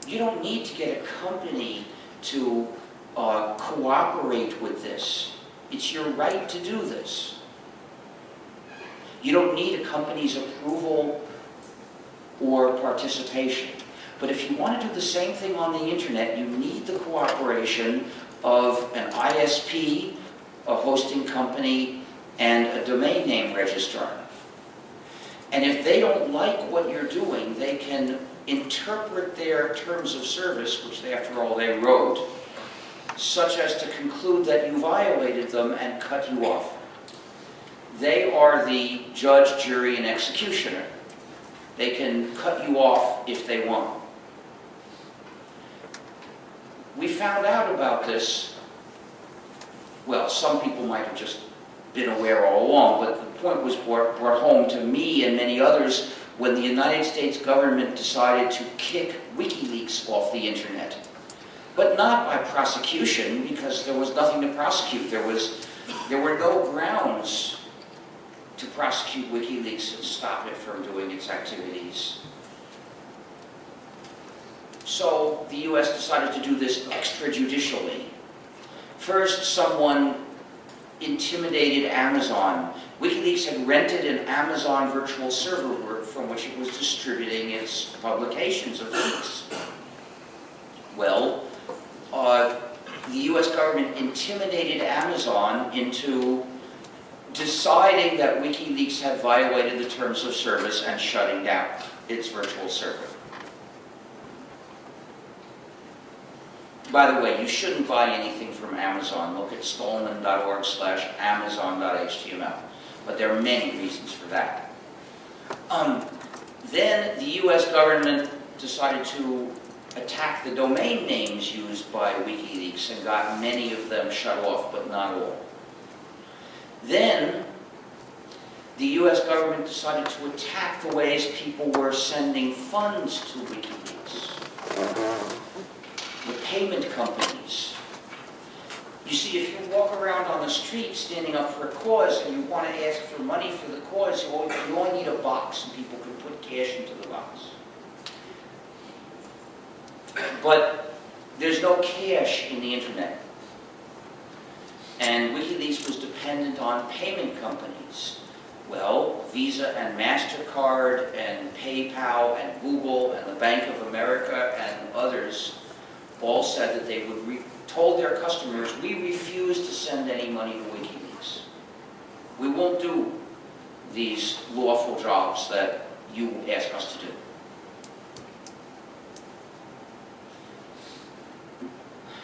You don't need to get a company to cooperate with this. It's your right to do this. You don't need a company's approval or participation. But if you want to do the same thing on the internet, you need the cooperation of an ISP, a hosting company, and a domain name registrar. And if they don't like what you're doing, they can interpret their terms of service, which after all they wrote, such as to conclude that you violated them and cut you off. They are the judge, jury, and executioner. They can cut you off if they want. We found out about this. Well, some people might have just been aware all along, but the point was brought home to me and many others when the United States government decided to kick WikiLeaks off the internet. But not by prosecution, because there was nothing to prosecute. There were no grounds to prosecute WikiLeaks and stop it from doing its activities. So the US decided to do this extrajudicially. First, someone intimidated Amazon. WikiLeaks had rented an Amazon virtual server from which it was distributing its publications of leaks. Well, the US government intimidated Amazon into deciding that WikiLeaks had violated the terms of service and shutting down its virtual server. By the way, you shouldn't buy anything from Amazon. Look at stallman.org/amazon.html. But there are many reasons for that. Then the US government decided to attack the domain names used by WikiLeaks and got many of them shut off, but not all. Then the US government decided to attack the ways people were sending funds to WikiLeaks. The payment companies. You see, if you walk around on the street standing up for a cause and you want to ask for money for the cause, you only need a box and people can put cash into the box. But there's no cash in the internet. And WikiLeaks was dependent on payment companies. Well, Visa and MasterCard and PayPal and Google and the Bank of America and others all said that they told their customers, we refuse to send any money to WikiLeaks. We won't do these lawful jobs that you ask us to do.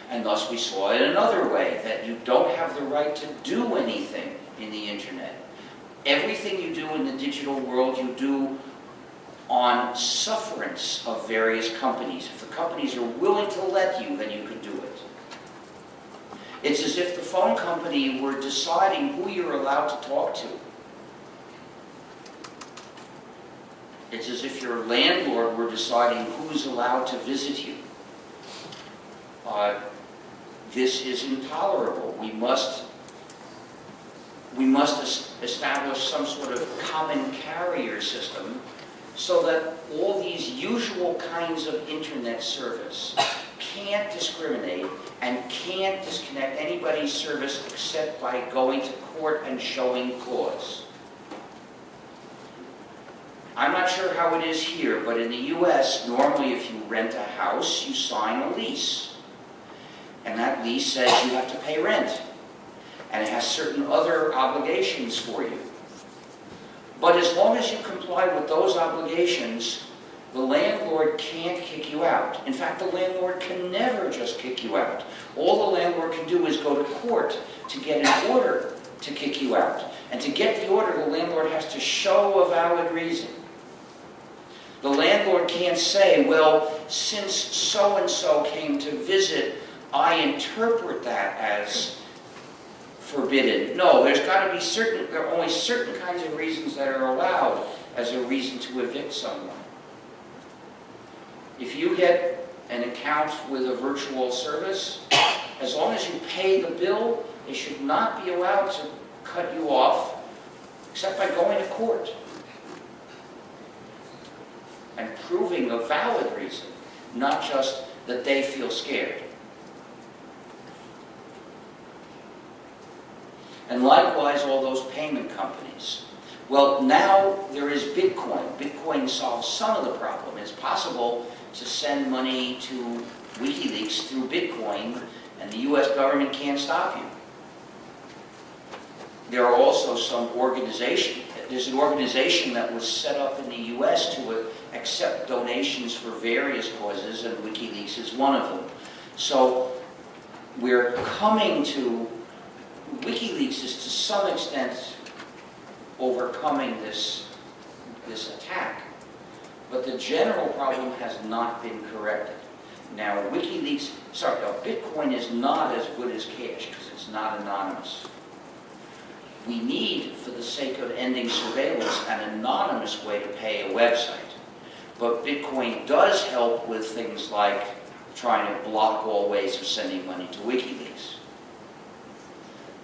And thus we saw it another way, that you don't have the right to do anything in the internet. Everything you do in the digital world, you do on sufferance of various companies. If the companies are willing to let you, then you can do it. It's as if the phone company were deciding who you're allowed to talk to. It's as if your landlord were deciding who's allowed to visit you. This is intolerable. We must establish some sort of common carrier system so that all these usual kinds of internet service can't discriminate and can't disconnect anybody's service except by going to court and showing cause. I'm not sure how it is here, but in the US, normally if you rent a house, you sign a lease. And that lease says you have to pay rent. And it has certain other obligations for you. But as long as you comply with those obligations, the landlord can't kick you out. In fact, the landlord can never just kick you out. All the landlord can do is go to court to get an order to kick you out. And to get the order, the landlord has to show a valid reason. The landlord can't say, well, since so-and-so came to visit, I interpret that as forbidden. No, there are only certain kinds of reasons that are allowed as a reason to evict someone. If you get an account with a virtual service, as long as you pay the bill, they should not be allowed to cut you off except by going to court and proving a valid reason, not just that they feel scared. And likewise, all those payment companies. Well, now there is Bitcoin. Bitcoin solves some of the problem. It's possible to send money to WikiLeaks through Bitcoin, and the US government can't stop you. There are also some organizations. There's an organization that was set up in the US to accept donations for various causes, and WikiLeaks is one of them. So we're coming to WikiLeaks is to some extent overcoming this attack. But the general problem has not been corrected. Now, Bitcoin is not as good as cash because it's not anonymous. We need, for the sake of ending surveillance, an anonymous way to pay a website. But Bitcoin does help with things like trying to block all ways of sending money to WikiLeaks.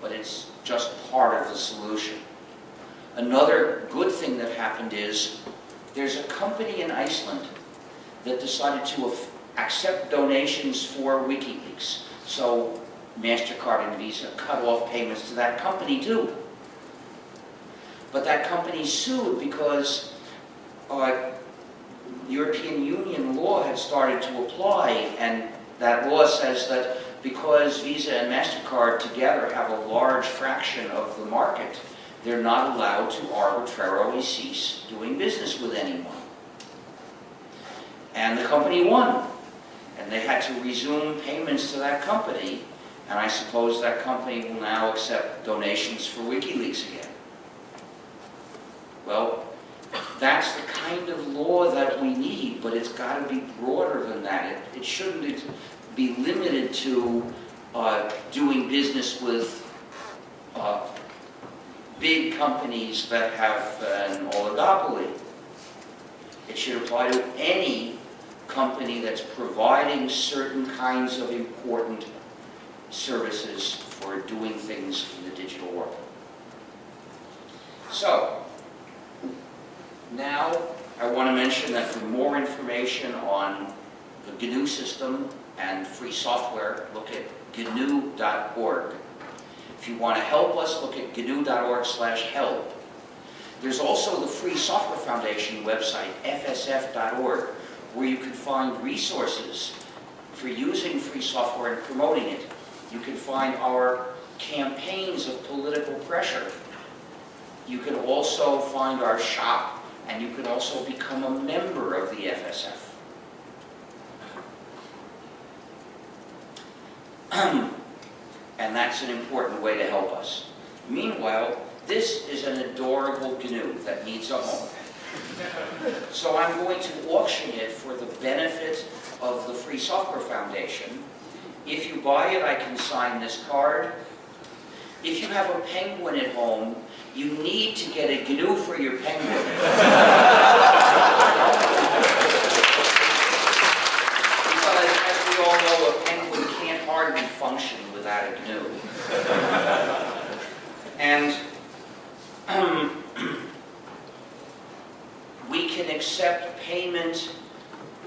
But it's just part of the solution. Another good thing that happened is there's a company in Iceland that decided to accept donations for WikiLeaks. So MasterCard and Visa cut off payments to that company too. But that company sued because European Union law had started to apply, and that law says that because Visa and MasterCard together have a large fraction of the market, they're not allowed to arbitrarily cease doing business with anyone. And the company won. And they had to resume payments to that company, and I suppose that company will now accept donations for WikiLeaks again. Well, that's the kind of law that we need, but it's got to be broader than that. It shouldn't be limited to doing business with big companies that have an oligopoly. It should apply to any company that's providing certain kinds of important services for doing things in the digital world. So, now I want to mention that for more information on the GNU system and free software, look at gnu.org. If you want to help us, look at gnu.org/help. There's also the Free Software Foundation website, fsf.org, where you can find resources for using free software and promoting it. You can find our campaigns of political pressure. You can also find our shop, and you can also become a member of the FSF. And that's an important way to help us. Meanwhile, this is an adorable GNU that needs a home. So I'm going to auction it for the benefit of the Free Software Foundation. If you buy it, I can sign this card. If you have a penguin at home, you need to get a GNU for your penguin. Because, as we all know, a penguin can't hardly function without a GNU. And we can accept payment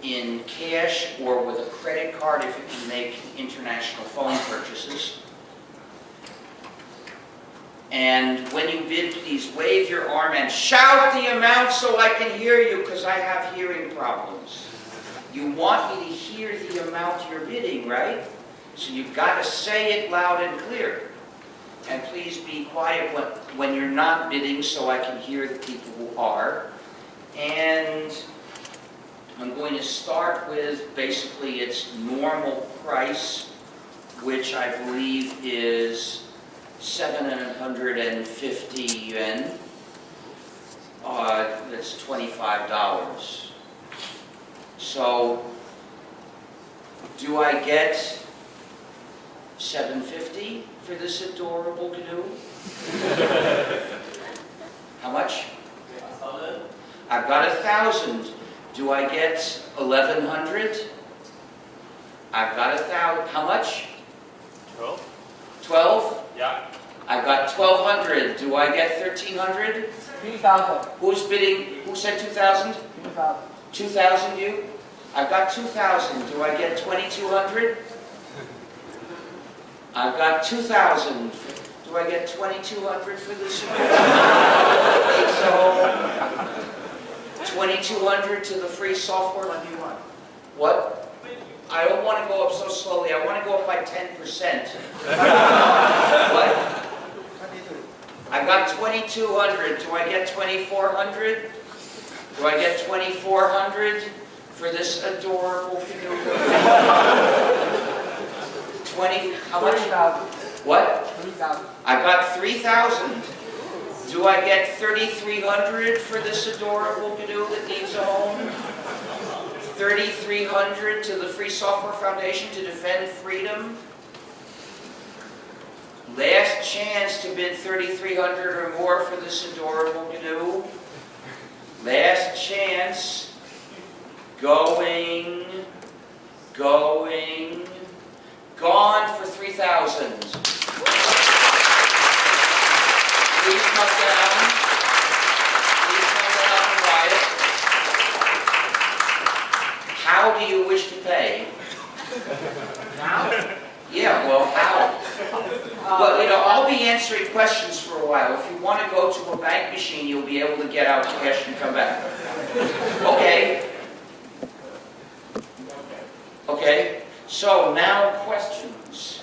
in cash or with a credit card if it can make international phone purchases. And when you bid, please wave your arm and shout the amount so I can hear you, because I have hearing problems. You want me to hear the amount you're bidding, right? So you've got to say it loud and clear. And please be quiet when you're not bidding so I can hear the people who are. And I'm going to start with basically its normal price, which I believe is 750 yuan. That's $25. So, do I get 750 for this adorable GNU? How much? I've got 1,000. Do I get 1,100? I've got 1,000. How much? 12. 12? Yeah. I've got 1,200. Do I get 1,300? 3,000. Who's bidding? Who said 2,000? 2,000. 2,000 you? I've got 2,000. Do I get 2,200? I've got 2,000. Do I get 2,200 for this? So, 2,200 to the free software. What do you want? What? I don't want to go up so slowly. I want to go up by 10%. What? What do you do? I've got 2,200. Do I get 2,400? Do I get 2,400 for this adorable GNU? 20, how much? 3,000. What? 3,000. I've got 3,000. Do I get $3,300 for this adorable GNU that needs a home? $3,300 to the Free Software Foundation to defend freedom? Last chance to bid $3,300 or more for this adorable GNU. Last chance. Going. Gone for $3,000. Please come down. Please come down and buy it. How do you wish to pay? Now? Yeah, well, how? Well, I'll be answering questions for a while. If you want to go to a bank machine, you'll be able to get out cash and come back. Okay? Okay? So, now questions.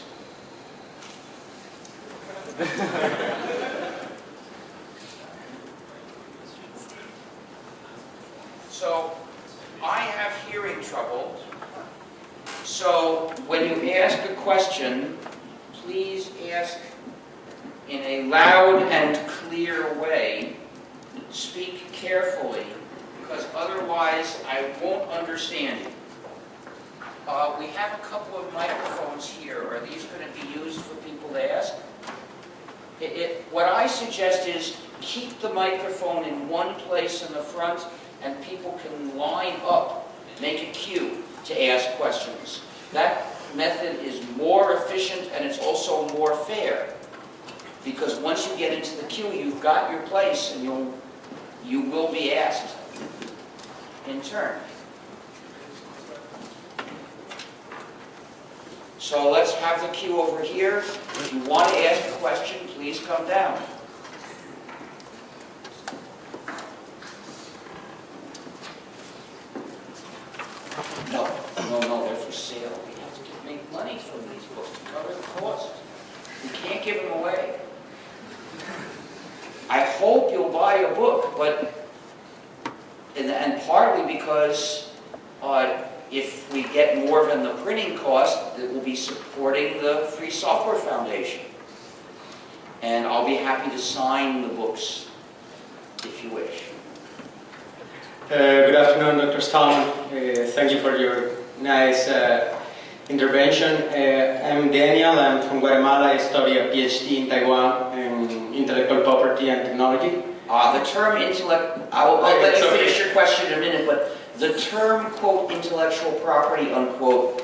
So, I have hearing trouble. So, when you ask a question, please ask in a loud and clear way. Speak carefully, because otherwise I won't understand you. We have a couple of microphones here. Are these going to be used for people to ask? What I suggest is keep the microphone in one place in the front, and people can line up, make a queue to ask questions. That method is more efficient and it's also more fair, because once you get into the queue, you've got your place and you will be asked in turn. So let's have the queue over here. If you want to ask a question, please come down. No, they're for sale. We have to make money from these books to cover the cost. We can't give them away. I hope you'll buy a book, and partly because if we get more than the printing cost, it will be supporting the Free Software Foundation. And I'll be happy to sign the books if you wish. Good afternoon, Dr. Stallman. Thank you for your nice intervention. I'm Daniel. I'm from Guatemala. I study a PhD in Taiwan in intellectual property and technology. The term I'll let you finish your question in a minute, but the term, quote, intellectual property, unquote,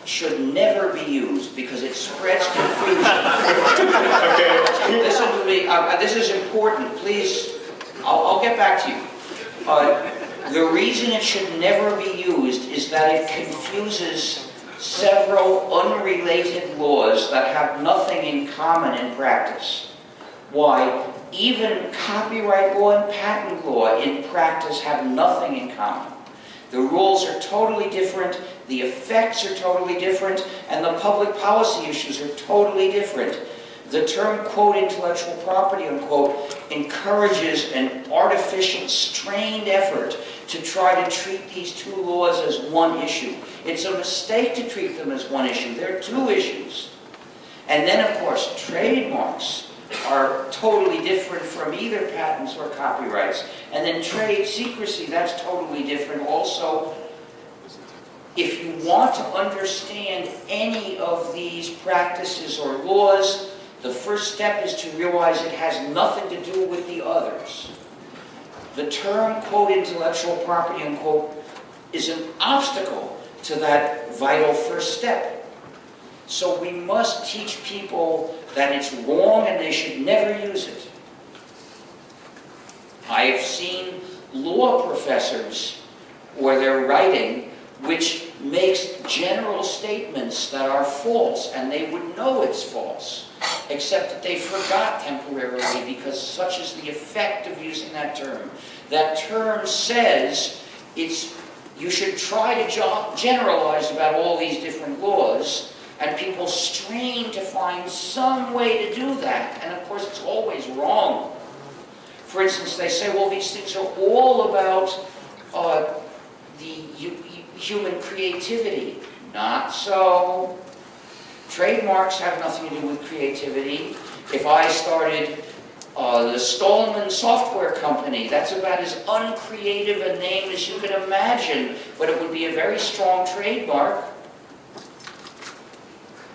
should never be used because it spreads confusion. Okay. Listen to me. This is important. Please, I'll get back to you. The reason it should never be used is that it confuses several unrelated laws that have nothing in common in practice. Why? Even copyright law and patent law in practice have nothing in common. The rules are totally different, the effects are totally different, and the public policy issues are totally different. The term, quote, intellectual property, unquote, encourages an artificial, strained effort to try to treat these two laws as one issue. It's a mistake to treat them as one issue. They're two issues. And then, of course, trademarks are totally different from either patents or copyrights. And then trade secrecy, that's totally different also. If you want to understand any of these practices or laws, the first step is to realize it has nothing to do with the others. The term, quote, intellectual property, unquote, is an obstacle to that vital first step. So we must teach people that it's wrong and they should never use it. I have seen law professors or their writing which makes general statements that are false, and they would know it's false, except that they forgot temporarily because such is the effect of using that term. That term says you should try to generalize about all these different laws, and people strain to find some way to do that, and of course it's always wrong. For instance, they say, well, these things are all about human creativity. Not so. Trademarks have nothing to do with creativity. If I started The Stallman software company, that's about as uncreative a name as you can imagine, but it would be a very strong trademark.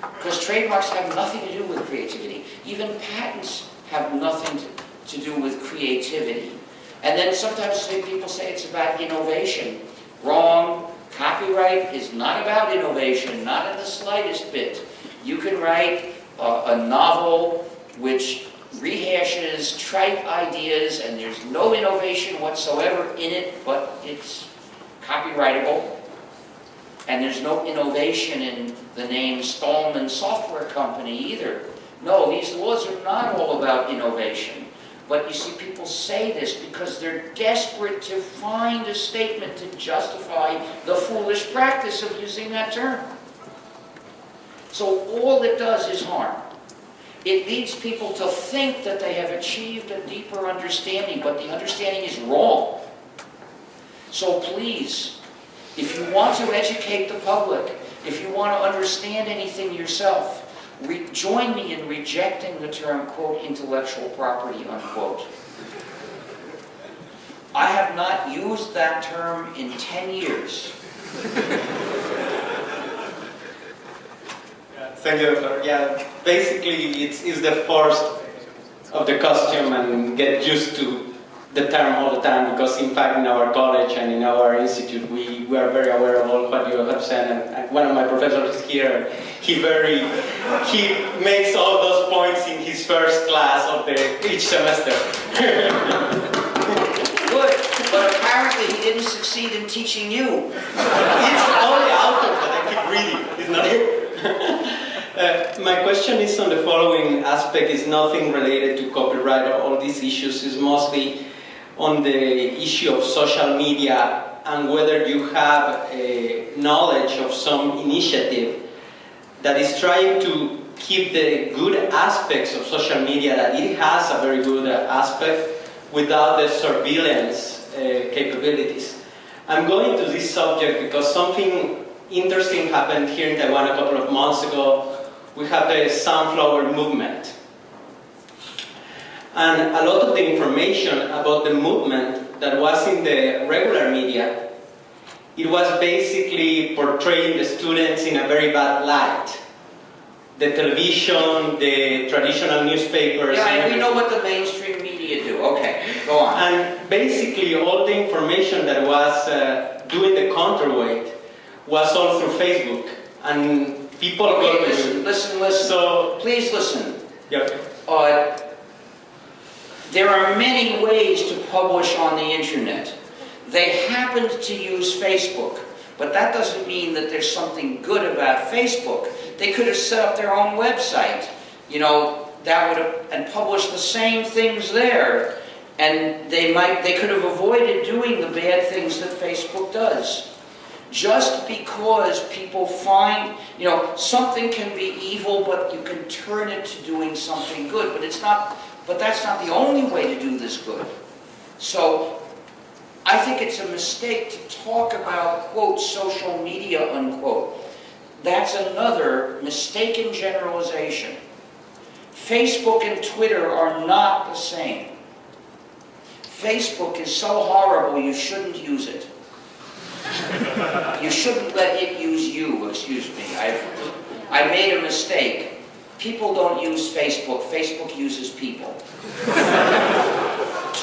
Because trademarks have nothing to do with creativity. Even patents have nothing to do with creativity. And then sometimes people say it's about innovation. Wrong. Copyright is not about innovation, not in the slightest bit. You can write a novel which rehashes trite ideas and there's no innovation whatsoever in it, but it's copyrightable. And there's no innovation in the name Stallman Software Company either. No, these laws are not all about innovation. But you see, people say this because they're desperate to find a statement to justify the foolish practice of using that term. So all it does is harm. It leads people to think that they have achieved a deeper understanding, but the understanding is wrong. So please, if you want to educate the public, if you want to understand anything yourself, join me in rejecting the term, quote, intellectual property, unquote. I have not used that term in 10 years. Thank you, Doctor. Yeah, basically it's the first of the costume and get used to the term all the time, because in fact in our college and in our institute we are very aware of all what you have said, and one of my professors is here. He makes all those points in his first class of each semester. Good, but apparently he didn't succeed in teaching you. It's all the authors that I keep reading. It's not my question is on the following aspect. Is nothing related to copyright or all these issues. Is mostly on the issue of social media and whether you have knowledge of some initiative that is trying to keep the good aspects of social media, that it has a very good aspect, without the surveillance capabilities. I'm going to this subject because something interesting happened here in Taiwan a couple of months ago. We had the sunflower movement. And a lot of the information about the movement that was in the regular media, it was basically portraying the students in a very bad light. The television, the traditional newspapers. Yeah, and we know what the mainstream media do. Okay, go on. And basically all the information that was doing the counterweight was all through Facebook. And people okay, listen. So, please listen. Yeah. There are many ways to publish on the internet. They happened to use Facebook, but that doesn't mean that there's something good about Facebook. They could have set up their own website, and published the same things there, and they could have avoided doing the bad things that Facebook does. Just because people find, something can be evil, but you can turn it to doing something good, but that's not the only way to do this good. So I think it's a mistake to talk about, quote, social media, unquote. That's another mistaken generalization. Facebook and Twitter are not the same. Facebook is so horrible you shouldn't use it. You shouldn't let it use you, excuse me. I made a mistake. People don't use Facebook. Facebook uses people.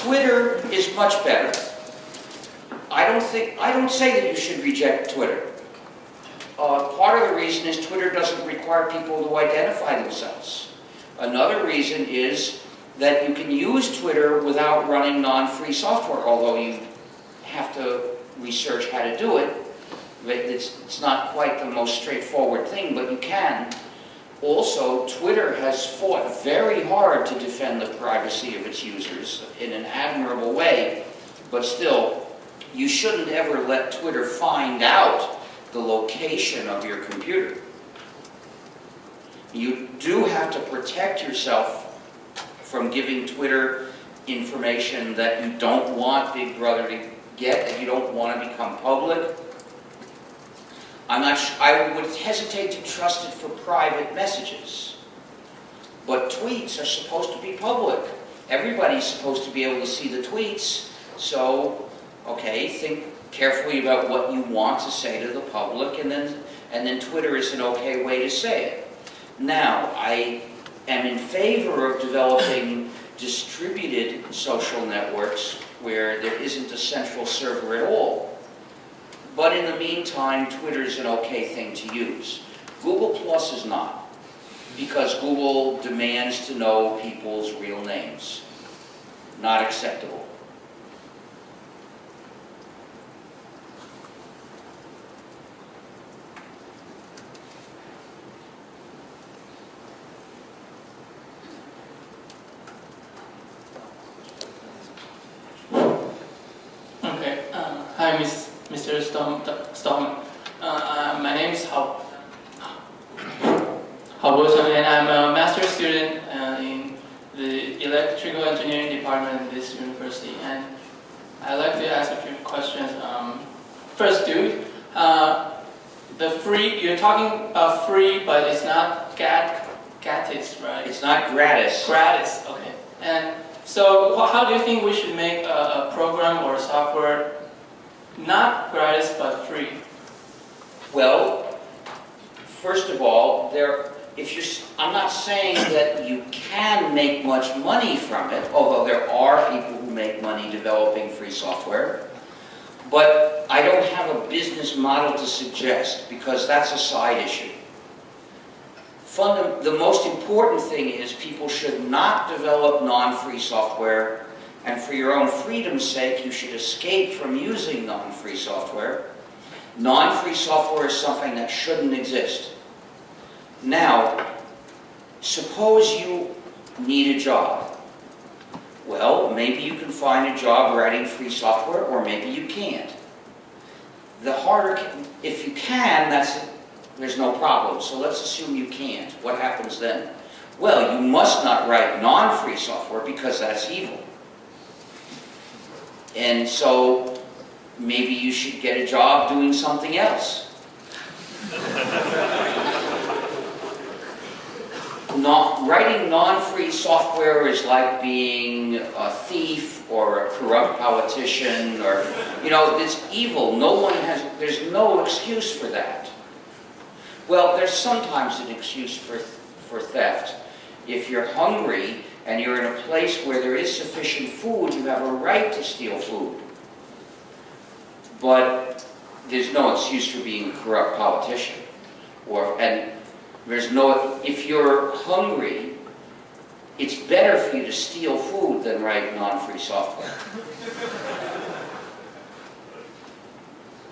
Twitter is much better. I don't say that you should reject Twitter. Part of the reason is Twitter doesn't require people to identify themselves. Another reason is that you can use Twitter without running non-free software, although you have to research how to do it. It's not quite the most straightforward thing, but you can. Also, Twitter has fought very hard to defend the privacy of its users in an admirable way, but still, you shouldn't ever let Twitter find out the location of your computer. You do have to protect yourself from giving Twitter information that you don't want Big Brother to get, that you don't want to become public. I would hesitate to trust it for private messages. But tweets are supposed to be public. Everybody's supposed to be able to see the tweets, so, okay, think carefully about what you want to say to the public, and then Twitter is an okay way to say it. Now, I am in favor of developing distributed social networks where there isn't a central server at all. But in the meantime, Twitter is an okay thing to use. Google Plus is not, because Google demands to know people's real names. Not acceptable. Okay. Hi, Mr. Stallman. My name is Hao Boson, and I'm a master's student in the electrical engineering department in this university. And I'd like to ask a few questions. First, dude, the free, you're talking about free, but it's not gratis, right? It's not gratis. Gratis, okay. And so how do you think we should make a program or software not gratis but free? Well, first of all, I'm not saying that you can make much money from it, although there are people who make money developing free software. But I don't have a business model to suggest, because that's a side issue. The most important thing is people should not develop non-free software, and for your own freedom's sake, you should escape from using non-free software. Non-free software is something that shouldn't exist. Now, suppose you need a job. Well, maybe you can find a job writing free software, or maybe you can't. If you can, there's no problem. So let's assume you can't. What happens then? Well, you must not write non-free software, because that's evil. And so maybe you should get a job doing something else. Writing non-free software is like being a thief or a corrupt politician, or, it's evil. There's no excuse for that. Well, there's sometimes an excuse for theft. If you're hungry and you're in a place where there is sufficient food, you have a right to steal food. But there's no excuse for being a corrupt politician. If you're hungry, it's better for you to steal food than write non-free software.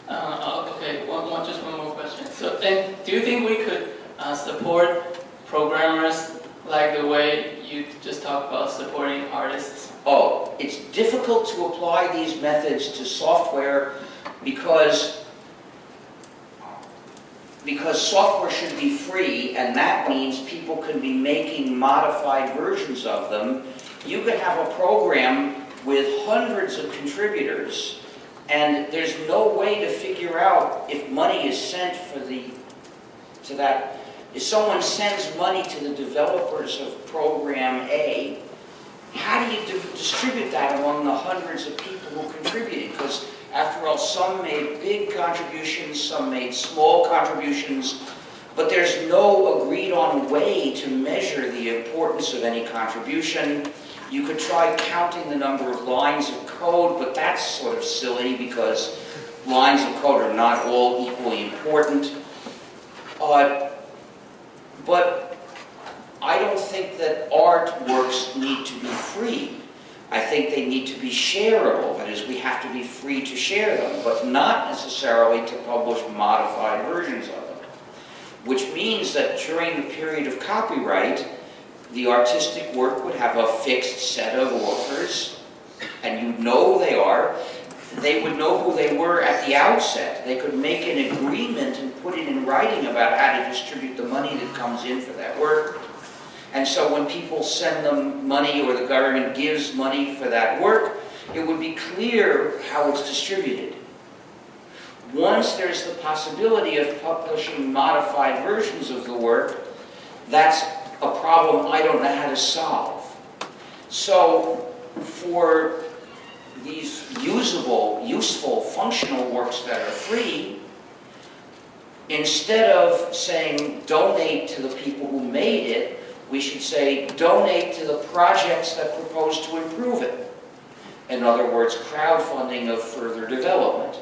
Okay, just one more question. So, and do you think we could support programmers like the way you just talked about supporting artists? Oh, it's difficult to apply these methods to software because software should be free, and that means people can be making modified versions of them. You could have a program with hundreds of contributors, and there's no way to figure out if money is sent to that. If someone sends money to the developers of program A, how do you distribute that among the hundreds of people who contributed? Because after all, some made big contributions, some made small contributions, but there's no agreed-on way to measure the importance of any contribution. You could try counting the number of lines of code, but that's sort of silly because lines of code are not all equally important. But I don't think that artworks need to be free. I think they need to be shareable. That is, we have to be free to share them, but not necessarily to publish modified versions of them. Which means that during the period of copyright, the artistic work would have a fixed set of authors, and you know they are. They would know who they were at the outset. They could make an agreement and put it in writing about how to distribute the money that comes in for that work. And so when people send them money or the government gives money for that work, it would be clear how it's distributed. Once there's the possibility of publishing modified versions of the work, that's a problem I don't know how to solve. So for these useful, functional works that are free, instead of saying donate to the people who made it, we should say donate to the projects that propose to improve it. In other words, crowdfunding of further development.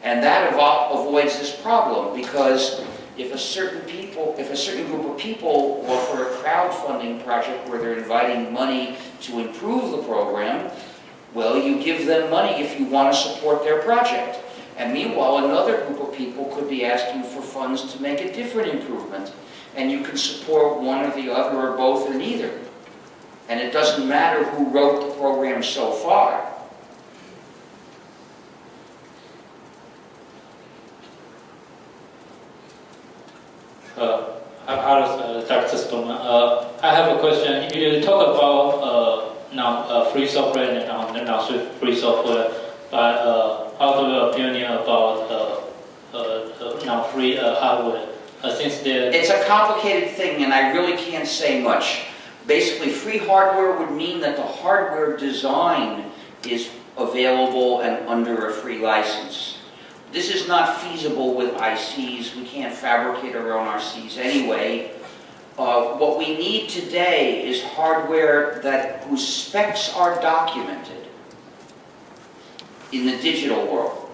And that avoids this problem, because if a certain group of people offer a crowdfunding project where they're inviting money to improve the program, well, you give them money if you want to support their project. And meanwhile, another group of people could be asking for funds to make a different improvement. And you can support one or the other or both or neither. And it doesn't matter who wrote the program so far. Dr. Stallman. I have a question. You talk about now free software and now free software, but how do your opinion about now free hardware? Since It's a complicated thing, and I really can't say much. Basically, free hardware would mean that the hardware design is available and under a free license. This is not feasible with ICs. We can't fabricate our own ICs anyway. What we need today is hardware whose specs are documented in the digital world.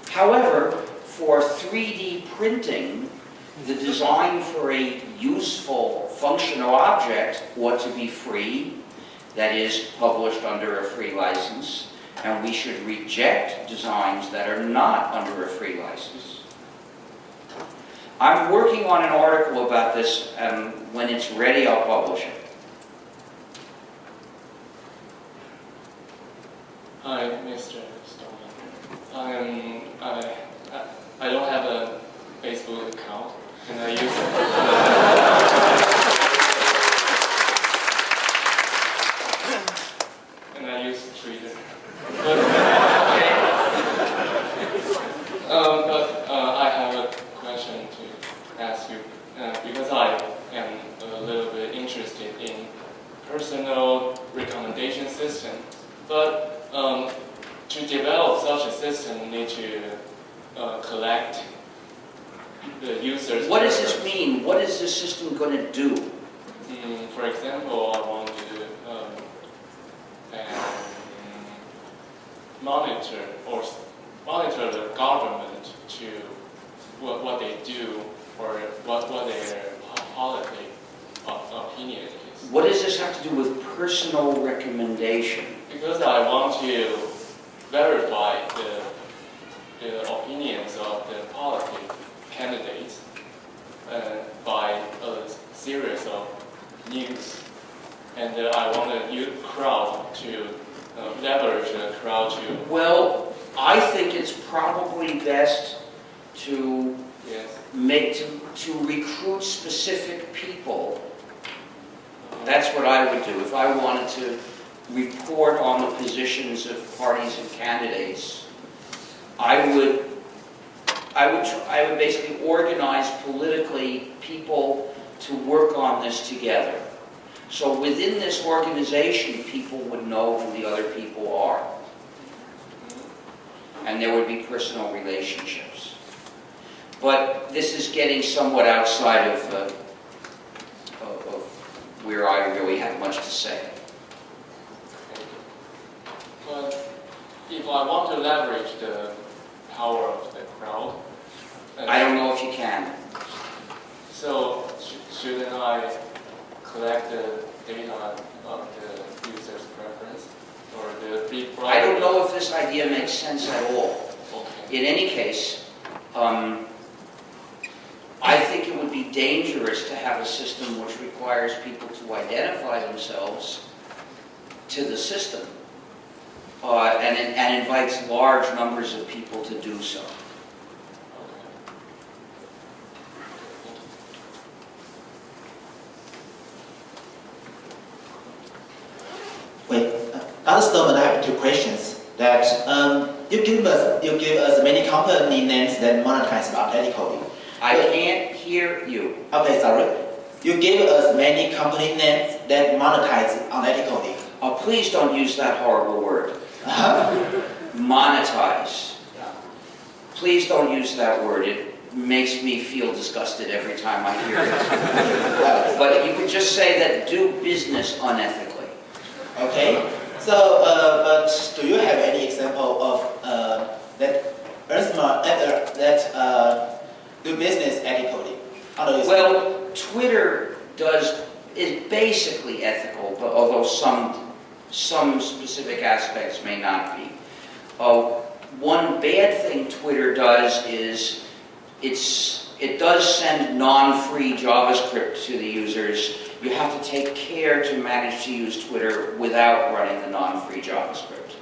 However, for 3D printing, the design for a useful, functional object ought to be free, that is, published under a free license, and we should reject designs that are not under a free license. I'm working on an article about this, and when it's ready, I'll publish it. Hi, Mr. Stallman. I don't have a Facebook account, and I use Twitter. But I have a question to ask you, because I am a little bit interested in personal recommendation system, but to develop such a system, you need to collect the users. What does this mean? What is this system going to do? For example, I want to monitor the government to what they do or what their policy opinion is. What does this have to do with personal recommendation? Because I want to verify the opinions of the policy candidates by a series of news, and I want the crowd to leverage the crowd to. Well, I think it's probably best to to recruit specific people. That's what I would do if I wanted to report on the positions of parties and candidates. I would basically organize politically people to work on this together. So within this organization, people would know who the other people are. And there would be personal relationships. But this is getting somewhat outside of where I really have much to say. But if I want to leverage the power of the crowd, I don't know if you can. So shouldn't I collect the data of the user's preference or the free product? I don't know if this idea makes sense at all. Okay. In any case, I think it would be dangerous to have a system which requires people to identify themselves to the system and invites large numbers of people to do so. Dr. Stallman, I have two questions. That you give us many company names that monetize authentically. I can't hear you. Okay, sorry. You gave us many company names that monetize authentically. Oh, please don't use that horrible word. Monetize. Please don't use that word. It makes me feel disgusted every time I hear it. But you could just say that do business unethically. Okay. So, but do you have any example of that do business ethically? Well, Twitter is basically ethical, but although some specific aspects may not be. One bad thing Twitter does is it does send non-free JavaScript to the users. You have to take care to manage to use Twitter without running the non-free JavaScript.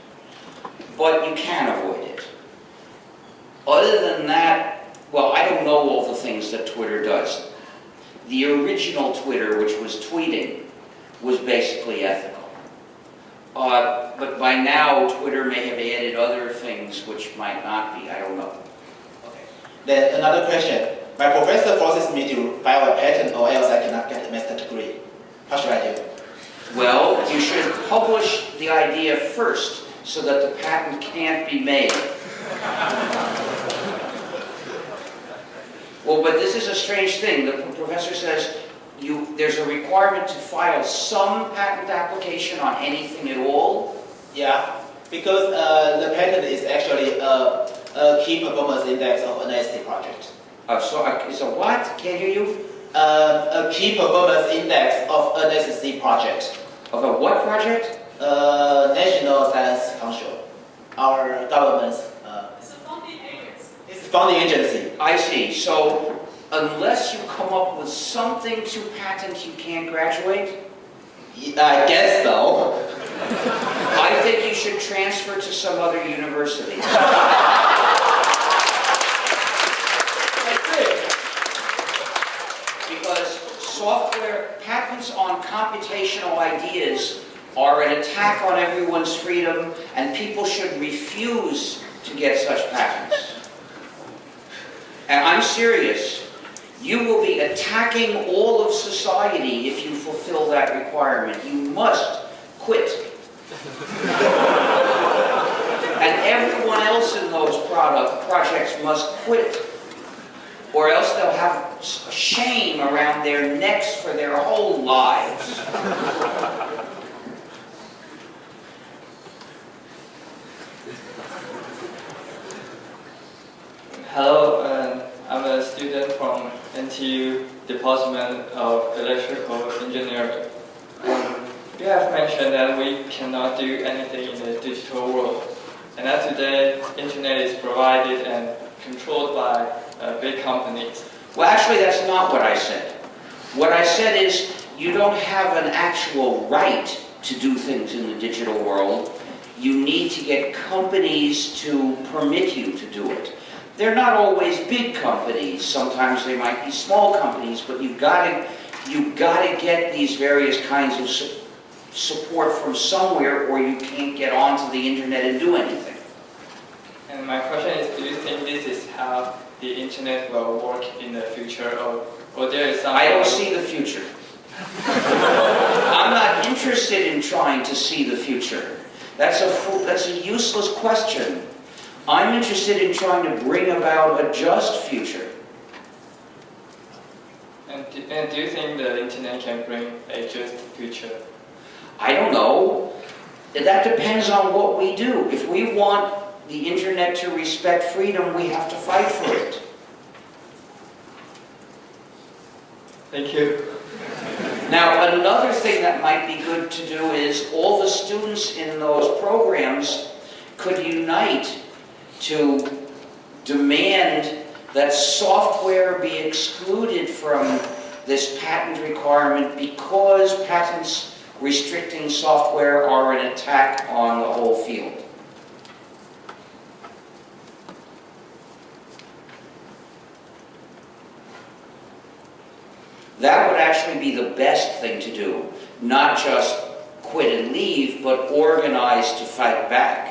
But you can avoid it. Other than that, well, I don't know all the things that Twitter does. The original Twitter, which was tweeting, was basically ethical. But by now, Twitter may have added other things which might not be. I don't know. Okay. Then another question. My professor forces me to file a patent or else I cannot get a master's degree. How should I do? Well, you should publish the idea first so that the patent can't be made. Well, but this is a strange thing. The professor says there's a requirement to file some patent application on anything at all. Yeah, because the patent is actually a key performance index of an NSC project. It's a what? Can't hear you? A key performance index of an NSC project. Of a what project? National Science Council, our government's. It's a funding agency. It's a funding agency. I see. So unless you come up with something to patent, you can't graduate? I guess so. I think you should transfer to some other university. Because software patents on computational ideas are an attack on everyone's freedom, and people should refuse to get such patents. And I'm serious. You will be attacking all of society if you fulfill that requirement. You must quit. And everyone else in those projects must quit. Or else they'll have shame around their necks for their whole lives. Hello, I'm a student from NTU Department of Electrical Engineering. You have mentioned that we cannot do anything in the digital world, and that today, internet is provided and controlled by big companies. Well, actually, that's not what I said. What I said is you don't have an actual right to do things in the digital world. You need to get companies to permit you to do it. They're not always big companies. Sometimes they might be small companies, but you've got to get these various kinds of support from somewhere, or you can't get onto the internet and do anything. And my question is, do you think this is how the internet will work in the future, or there is some? I don't see the future. I'm not interested in trying to see the future. That's a useless question. I'm interested in trying to bring about a just future. And do you think the internet can bring a just future? I don't know. That depends on what we do. If we want the internet to respect freedom, we have to fight for it. Thank you. Now, another thing that might be good to do is all the students in those programs could unite to demand that software be excluded from this patent requirement because patents restricting software are an attack on the whole field. That would actually be the best thing to do, not just quit and leave, but organize to fight back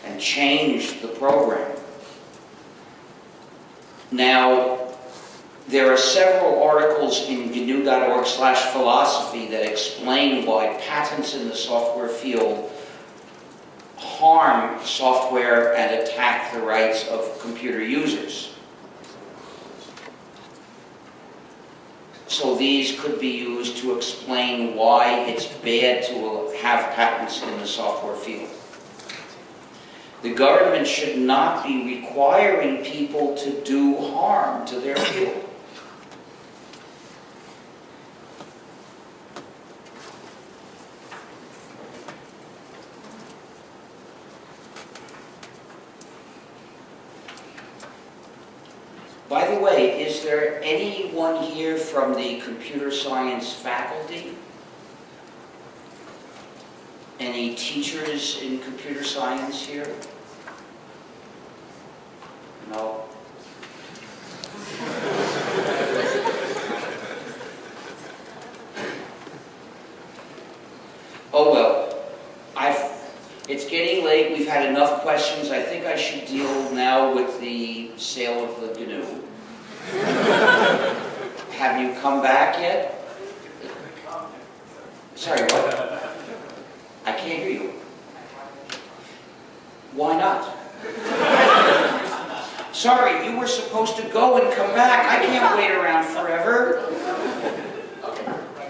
and change the program. Now, There are several articles in gnu.org/philosophy that explain why patents in the software field harm software and attack the rights of computer users. So these could be used to explain why it's bad to have patents in the software field. The government should not be requiring people to do harm to their field. By the way, is there anyone here from the computer science faculty? Any teachers in computer science here? No? Oh well, it's getting late, we've had enough questions. I think I should deal now with the sale of the GNU. Have you come back yet? Sorry, what? I can't hear you. Why not? Sorry, you were supposed to go and come back. I can't wait around forever.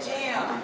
Damn.